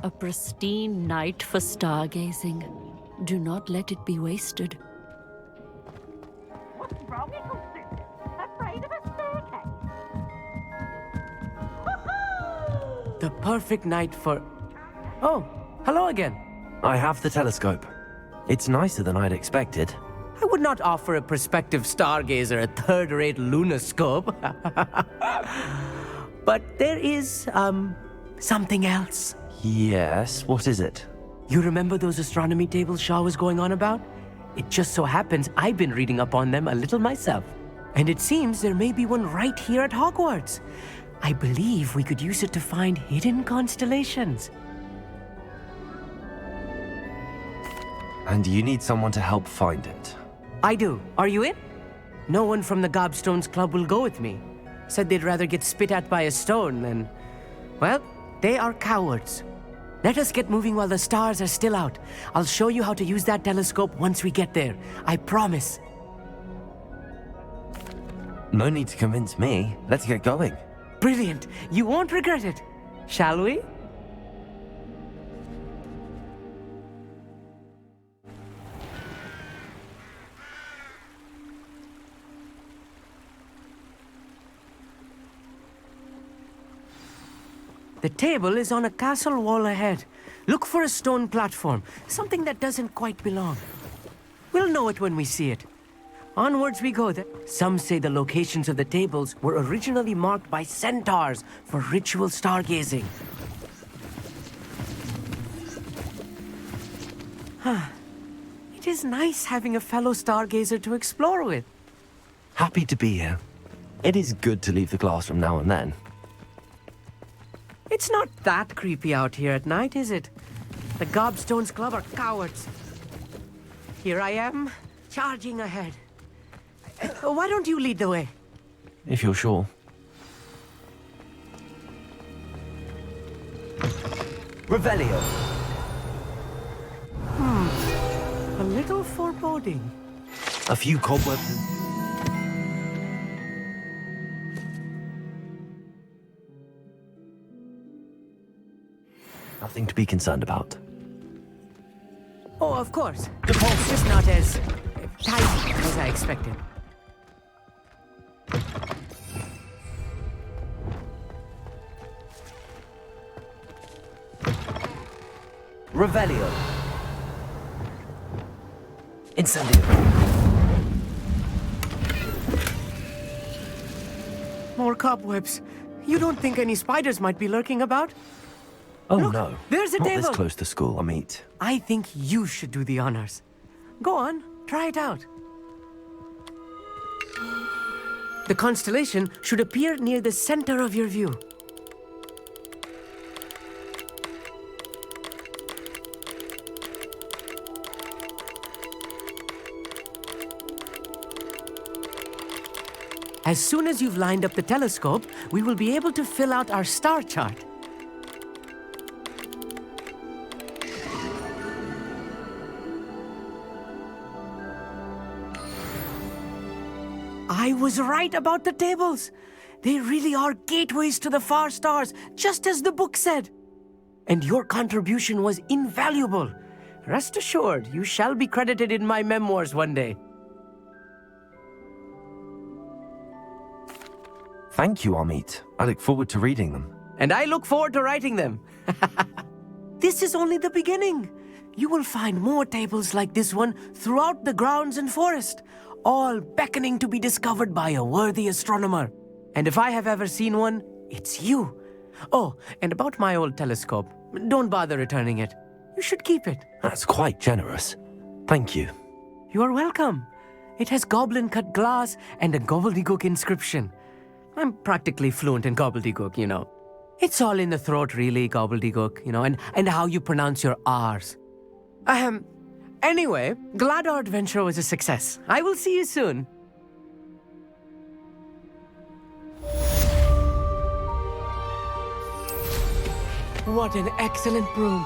A pristine night for stargazing. Do not let it be wasted. What's wrong, Eccleston? Afraid of a staircase? The perfect night for... Oh, hello again. I have the telescope. It's nicer than I'd expected. I would not offer a prospective stargazer a third-rate lunoscope. But there is, something else. Yes, what is it? You remember those astronomy tables Shaw was going on about? It just so happens I've been reading up on them a little myself. And it seems there may be one right here at Hogwarts. I believe we could use it to find hidden constellations. And you need someone to help find it. I do. Are you in? No one from the Gobstones Club will go with me. Said they'd rather get spit at by a stone than... Well, they are cowards. Let us get moving while the stars are still out. I'll show you how to use that telescope once we get there. I promise. No need to convince me. Let's get going. Brilliant. You won't regret it. Shall we? The table is on a castle wall ahead. Look for a stone platform, something that doesn't quite belong. We'll know it when we see it. Onwards we go. Some say the locations of the tables were originally marked by centaurs for ritual stargazing. It is nice having a fellow stargazer to explore with. Happy to be here. It is good to leave the classroom now and then. It's not that creepy out here at night, is it? The Gobstones Club are cowards. Here I am, charging ahead. Why don't you lead the way? If you're sure. Revelio. A little foreboding. A few cobwebs. Nothing to be concerned about. Oh, of course. The pulse is not as tight as I expected. Revelio. Incendio. More cobwebs. You don't think any spiders might be lurking about? Oh, look, no. There's a Not table. this close to school, Amit. I think you should do the honors. Go on, try it out. The constellation should appear near the center of your view. As soon as you've lined up the telescope, we will be able to fill out our star chart. I was right about the tables. They really are gateways to the far stars, just as the book said. And your contribution was invaluable. Rest assured, you shall be credited in my memoirs one day. Thank you, Amit. I look forward to reading them. And I look forward to writing them. This is only the beginning. You will find more tables like this one throughout the grounds and forest. all beckoning to be discovered by a worthy astronomer. And if I have ever seen one, it's you. Oh, and about my old telescope, don't bother returning it. You should keep it. That's quite generous. Thank you. You are welcome. It has goblin-cut glass and a gobbledygook inscription. I'm practically fluent in gobbledygook, you know. It's all in the throat, really, gobbledygook, you know, and how you pronounce your R's. Anyway, glad our adventure was a success. I will see you soon. What an excellent broom.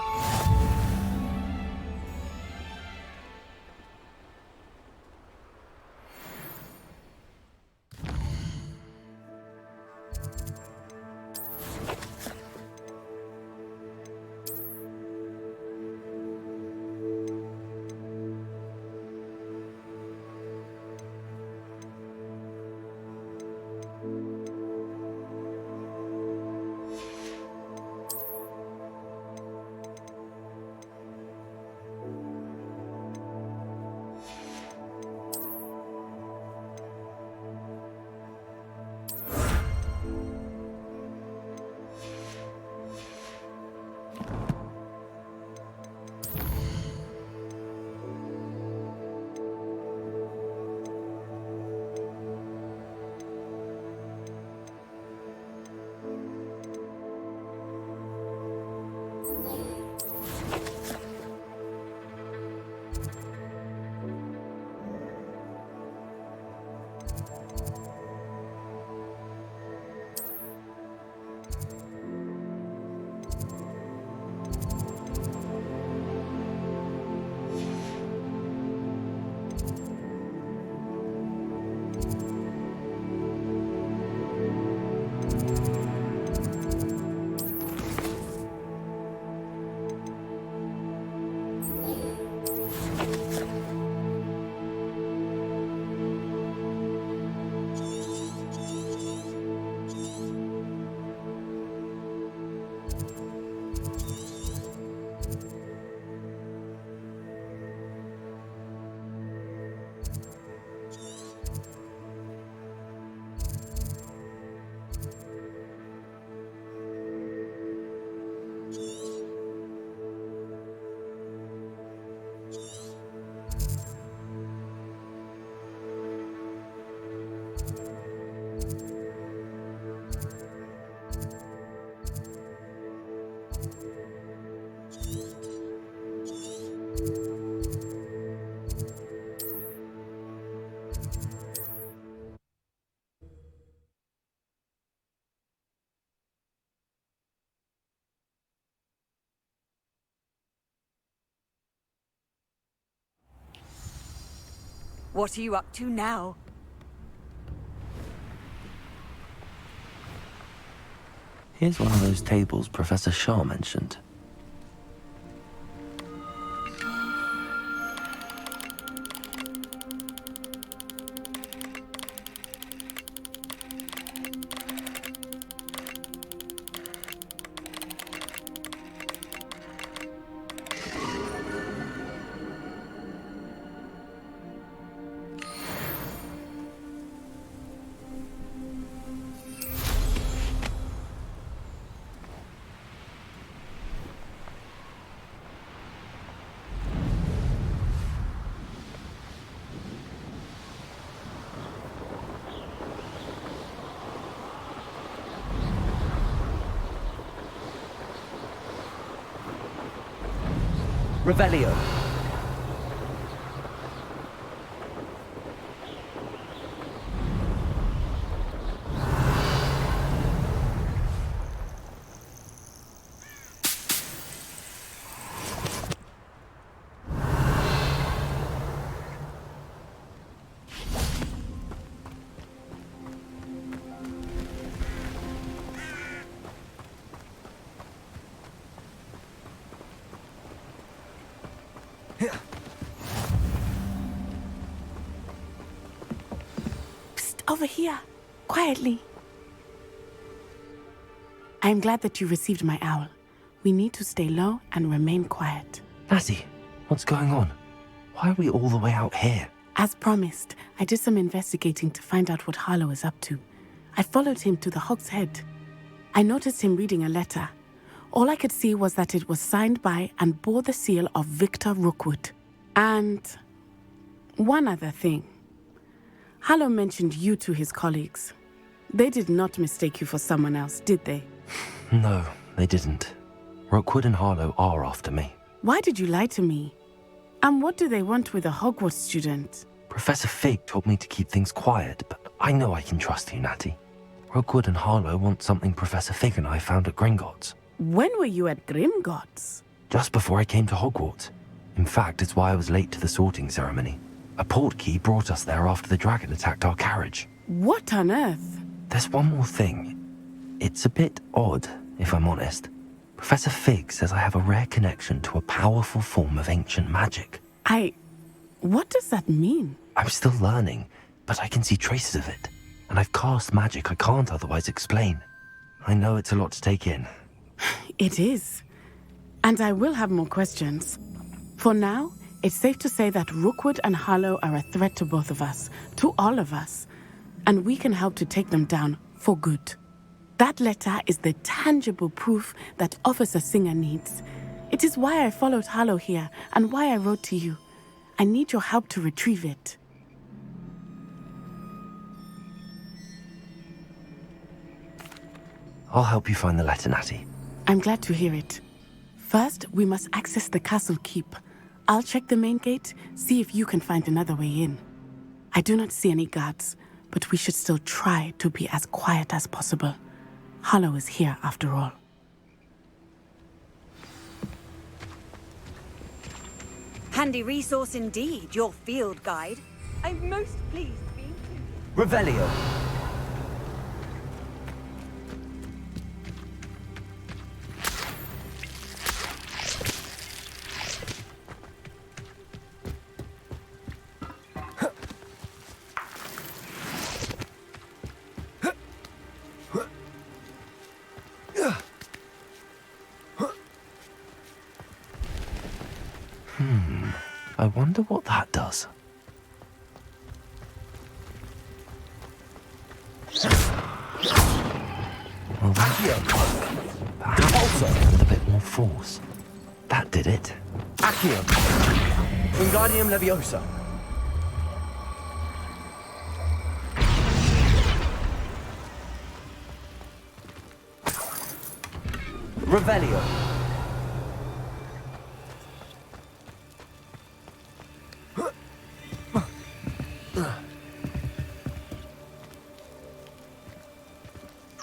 What are you up to now? Here's one of those tables Professor Shaw mentioned. Revelio. Over here, quietly. I'm glad that you received my owl. We need to stay low and remain quiet. Natsai, what's going on? Why are we all the way out here? As promised, I did some investigating to find out what Harlow is up to. I followed him to the Hog's Head. I noticed him reading a letter. All I could see was that it was signed by and bore the seal of Victor Rookwood. And one other thing. Harlow mentioned you to his colleagues. They did not mistake you for someone else, did they? No, they didn't. Rookwood and Harlow are after me. Why did you lie to me? And what do they want with a Hogwarts student? Professor Fig told me to keep things quiet, but I know I can trust you, Natty. Rookwood and Harlow want something Professor Fig and I found at Gringotts. When were you at Gringotts? Just before I came to Hogwarts. In fact, it's why I was late to the sorting ceremony. A portkey brought us there after the dragon attacked our carriage. What on earth? There's one more thing. It's a bit odd, if I'm honest. Professor Fig says I have a rare connection to a powerful form of ancient magic. What does that mean? I'm still learning, but I can see traces of it. And I've cast magic I can't otherwise explain. I know it's a lot to take in. It is. And I will have more questions. For now, it's safe to say that Rookwood and Harlow are a threat to both of us, to all of us. And we can help to take them down for good. That letter is the tangible proof that Officer Singer needs. It is why I followed Harlow here and why I wrote to you. I need your help to retrieve it. I'll help you find the letter, Natty. I'm glad to hear it. First, we must access the castle keep. I'll check the main gate, see if you can find another way in. I do not see any guards, but we should still try to be as quiet as possible. Harlow is here after all. Handy resource indeed, your field guide. I'm most pleased being Revelio. I wonder what that does. Well, perhaps with a bit more force. That did it. Accio. Wingardium Leviosa. Revelio.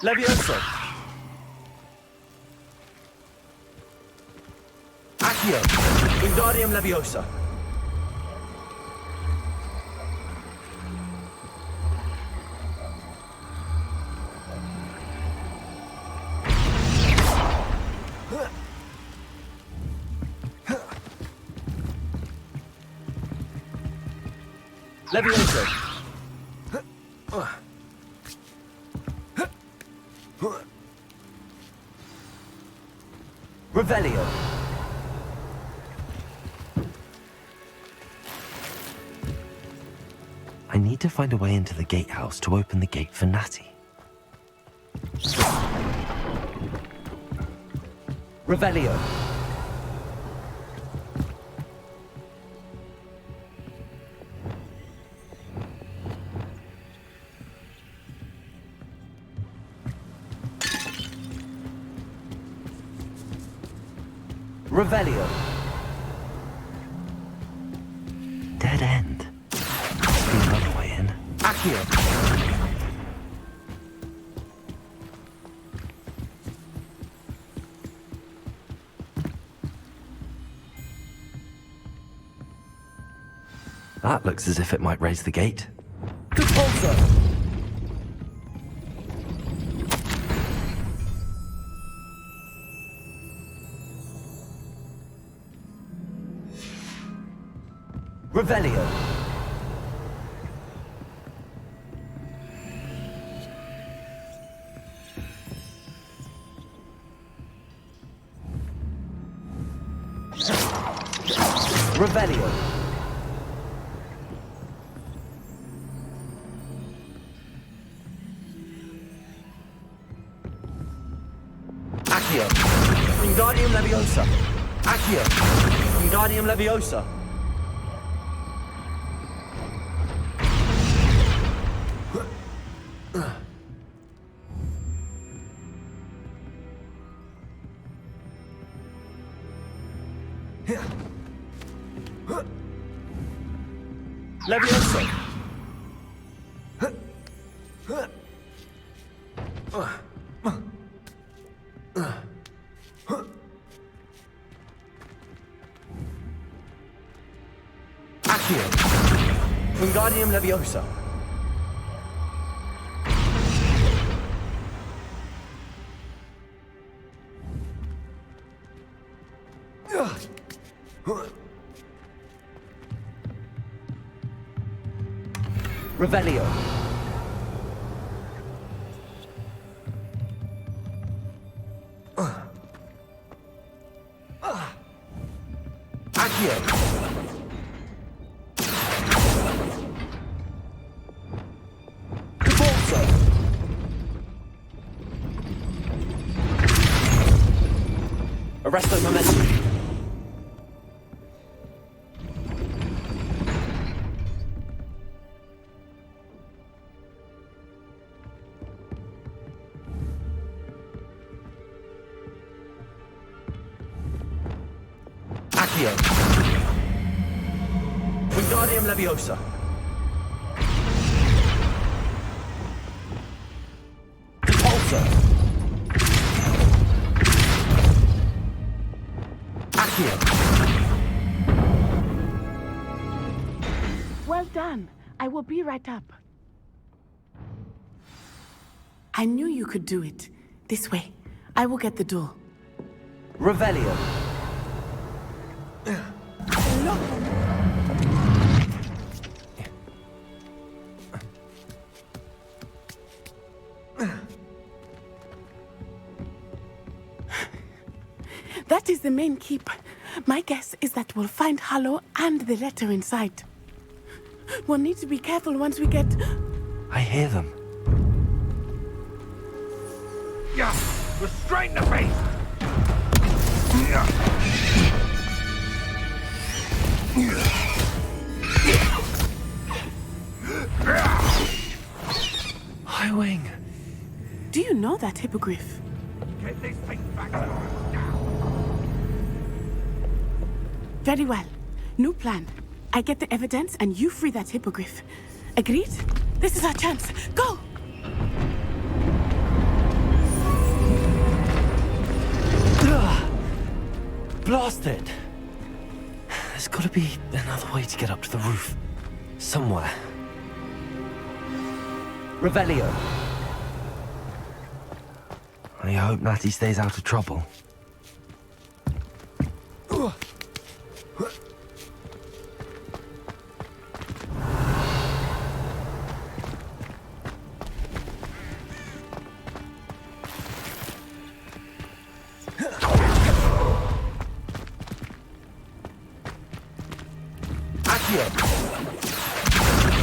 Leviosa. Accio. Wingardium Leviosa. Leviosa. Revelio. I need to find a way into the gatehouse to open the gate for Natty. Revelio. Revelio. Dead end. Must be another way in. Accio. That looks as if it might raise the gate. Compulsor. Revelio. Revelio. Accio! Wingardium Leviosa! Accio! Wingardium Leviosa! Leviosa! Accio! Wingardium Leviosa! Revelio. Accio. Caforza. Arresto momentum. Accio. Wingardium Leviosa. Repulsor. Accio. Well done. I will be right up. I knew you could do it. This way. I will get the door. Revelio. That is the main keep. My guess is that we'll find Hollow and the letter inside. We'll need to be careful once we get... I hear them. Yeah, restrain the beast! Highwing. Do you know that hippogriff? Get this thing back to us now! Very well. New plan. I get the evidence and you free that hippogriff. Agreed? This is our chance. Go! Blasted! There's gotta be another way to get up to the roof. Somewhere. Revelio. I hope Natty stays out of trouble. Accio.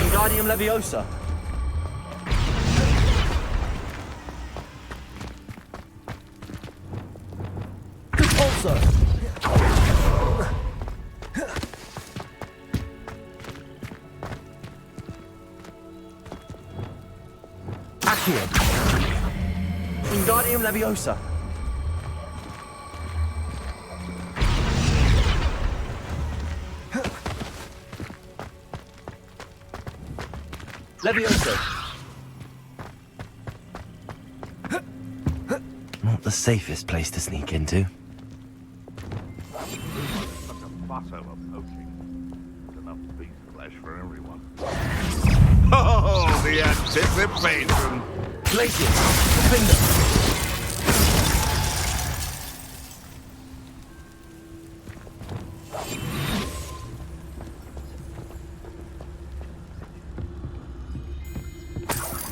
Wingardium Leviosa. Repulsor. Accio. Wingardium Leviosa. Leviosa. Not the safest place to sneak into. Such a fuss over poaching. There's enough beast flesh for everyone. Oh, the anticipation! Glacius, Defender.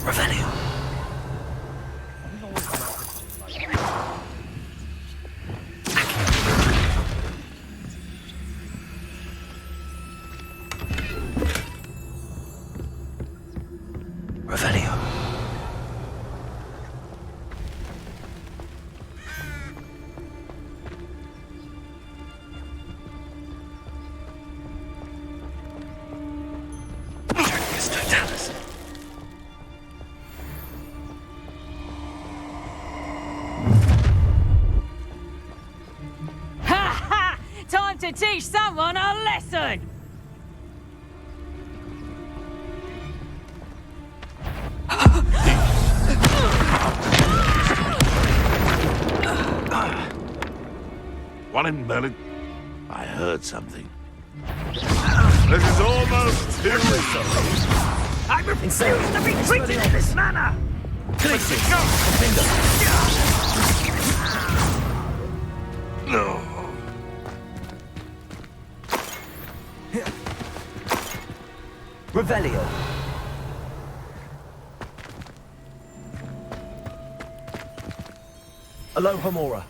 Revelio. Revelio. Time to teach someone a lesson! One in Merlin. I heard something. This is almost too easy. I refuse to be treated in this manner! No. Revelio. Aloha Mora.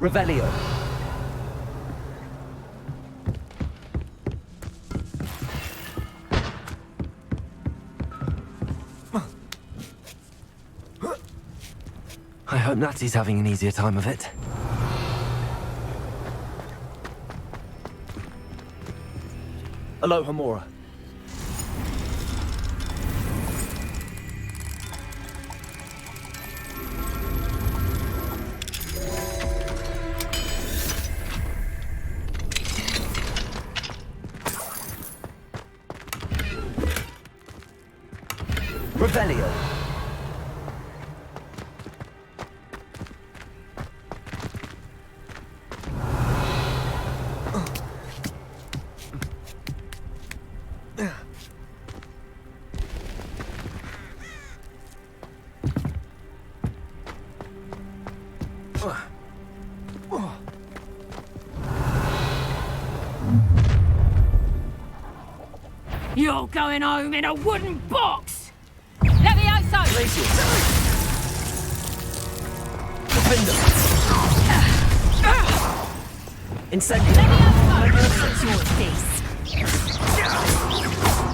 Revelio. I hope Natsai's having an easier time of it. Aloha Mora. Revelio. You're going home in a wooden box! Levioso! Incendio! Levioso! Your face.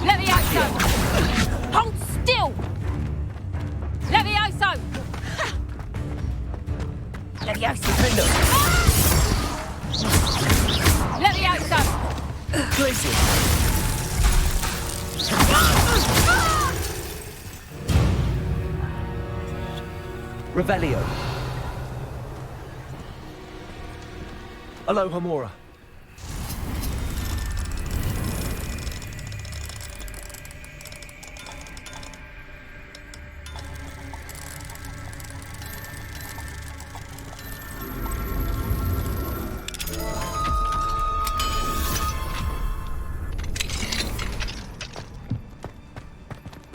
Levioso! Hold still! Levioso! Levioso! Levioso! Glacier! Revelio. Aloha Mora.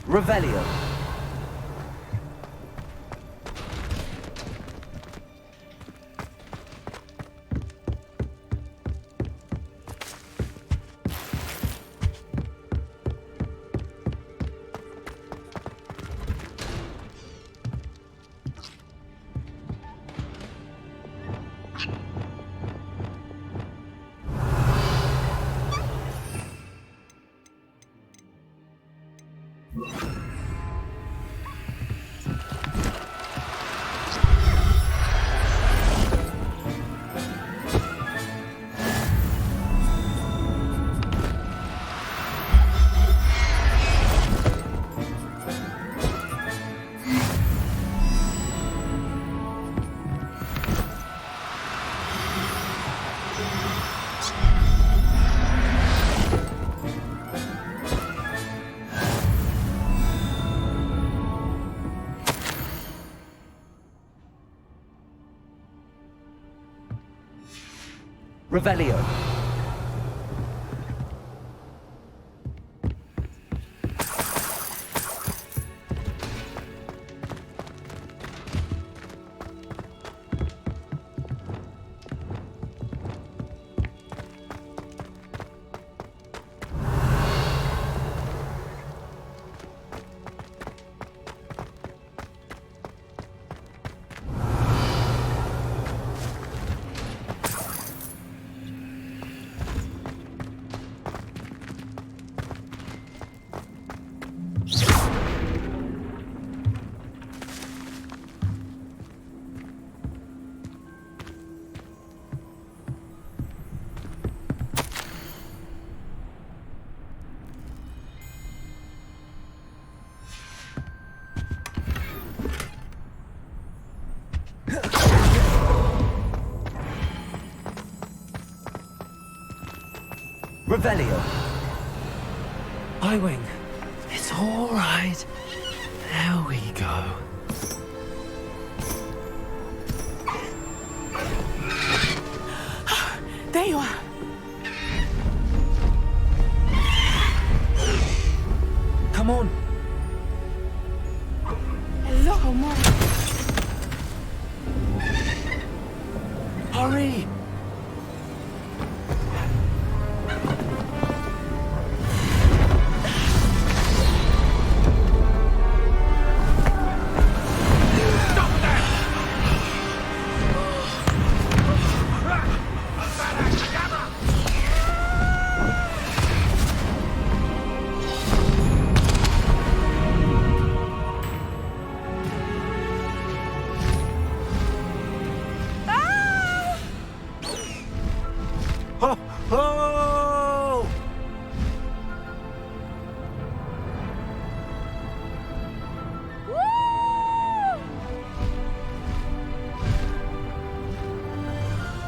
Revelio. Revelio. Revelio. Highwing, it's all right. There we go. There you are. Come on. Hello, Mom. Hurry!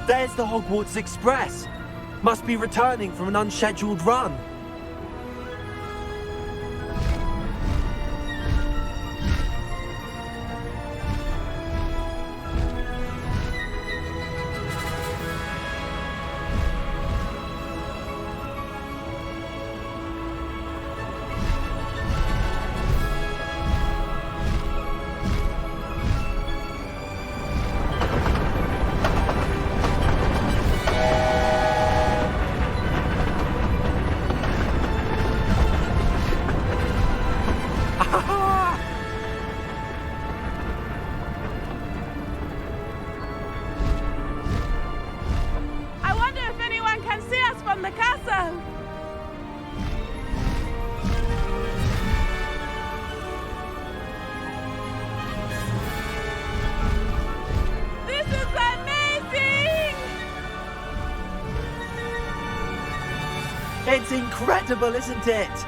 There's the Hogwarts Express. Must be returning from an unscheduled run. I wonder if anyone can see us from the castle. This is amazing! It's incredible, isn't it?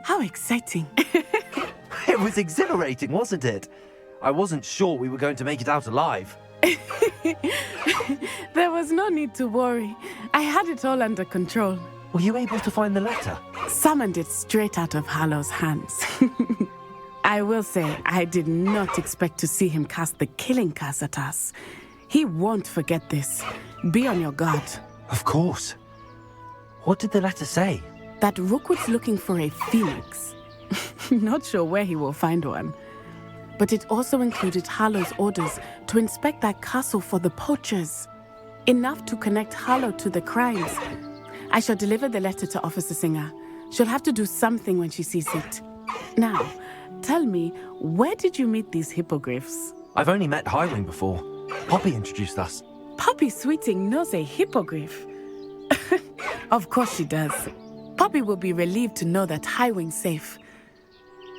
How exciting. It was exhilarating, wasn't it? I wasn't sure we were going to make it out alive. There was no need to worry. I had it all under control. Were you able to find the letter? Summoned it straight out of Hallow's hands. I will say, I did not expect to see him cast the killing curse at us. He won't forget this. Be on your guard. Of course. What did the letter say? That Rookwood's looking for a phoenix. Not sure where he will find one. But it also included Hallow's orders to inspect that castle for the poachers. Enough to connect Hallow to the crimes. I shall deliver the letter to Officer Singer. She'll have to do something when she sees it. Now, tell me, where did you meet these hippogriffs? I've only met Highwing before. Poppy introduced us. Poppy Sweeting knows a hippogriff. Of course she does. Poppy will be relieved to know that Highwing's safe.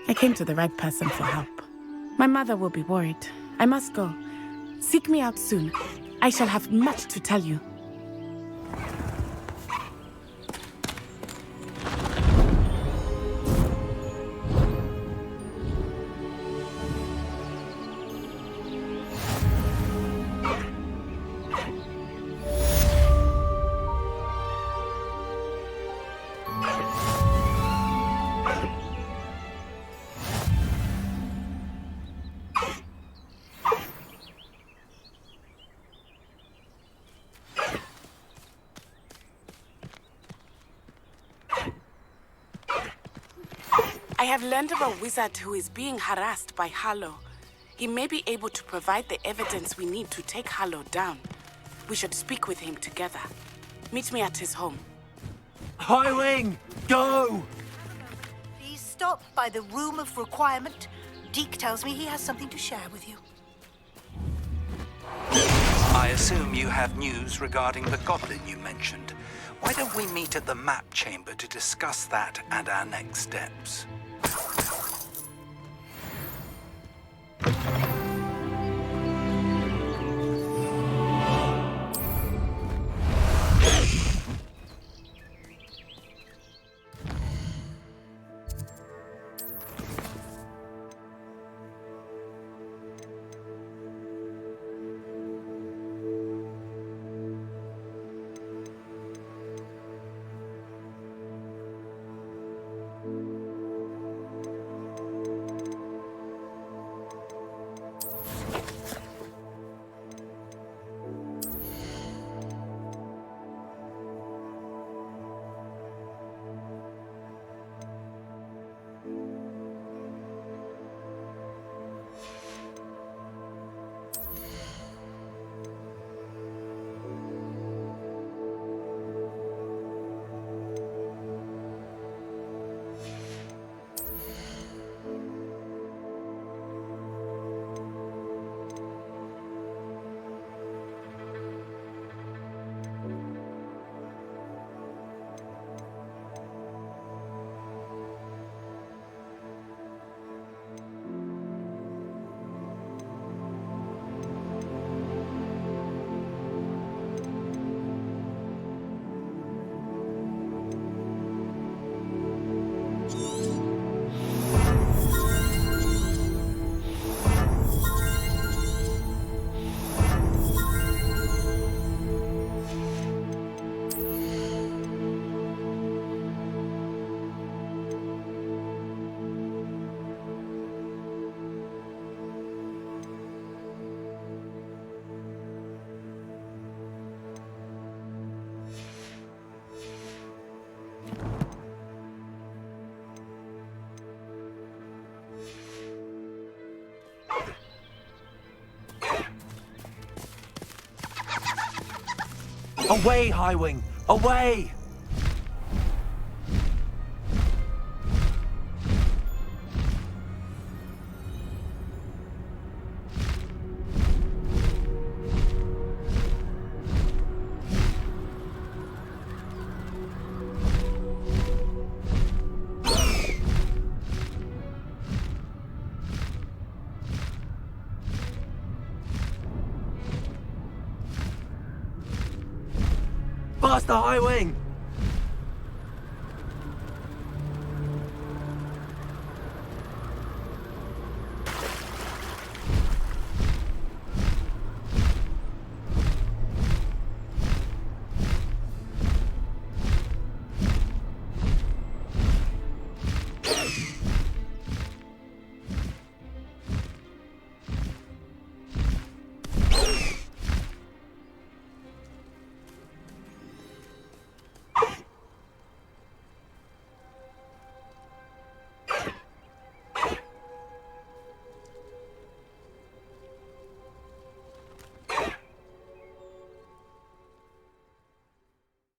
I came to the right person for help. My mother will be worried. I must go. Seek me out soon. I shall have much to tell you. I have learned of a wizard who is being harassed by Hallow. He may be able to provide the evidence we need to take Hallow down. We should speak with him together. Meet me at his home. Highwing, go! Please stop by the Room of Requirement. Deke tells me he has something to share with you. I assume you have news regarding the goblin you mentioned. Why don't we meet at the map chamber to discuss that and our next steps? Away, Highwing! Away! Faster, Highwing!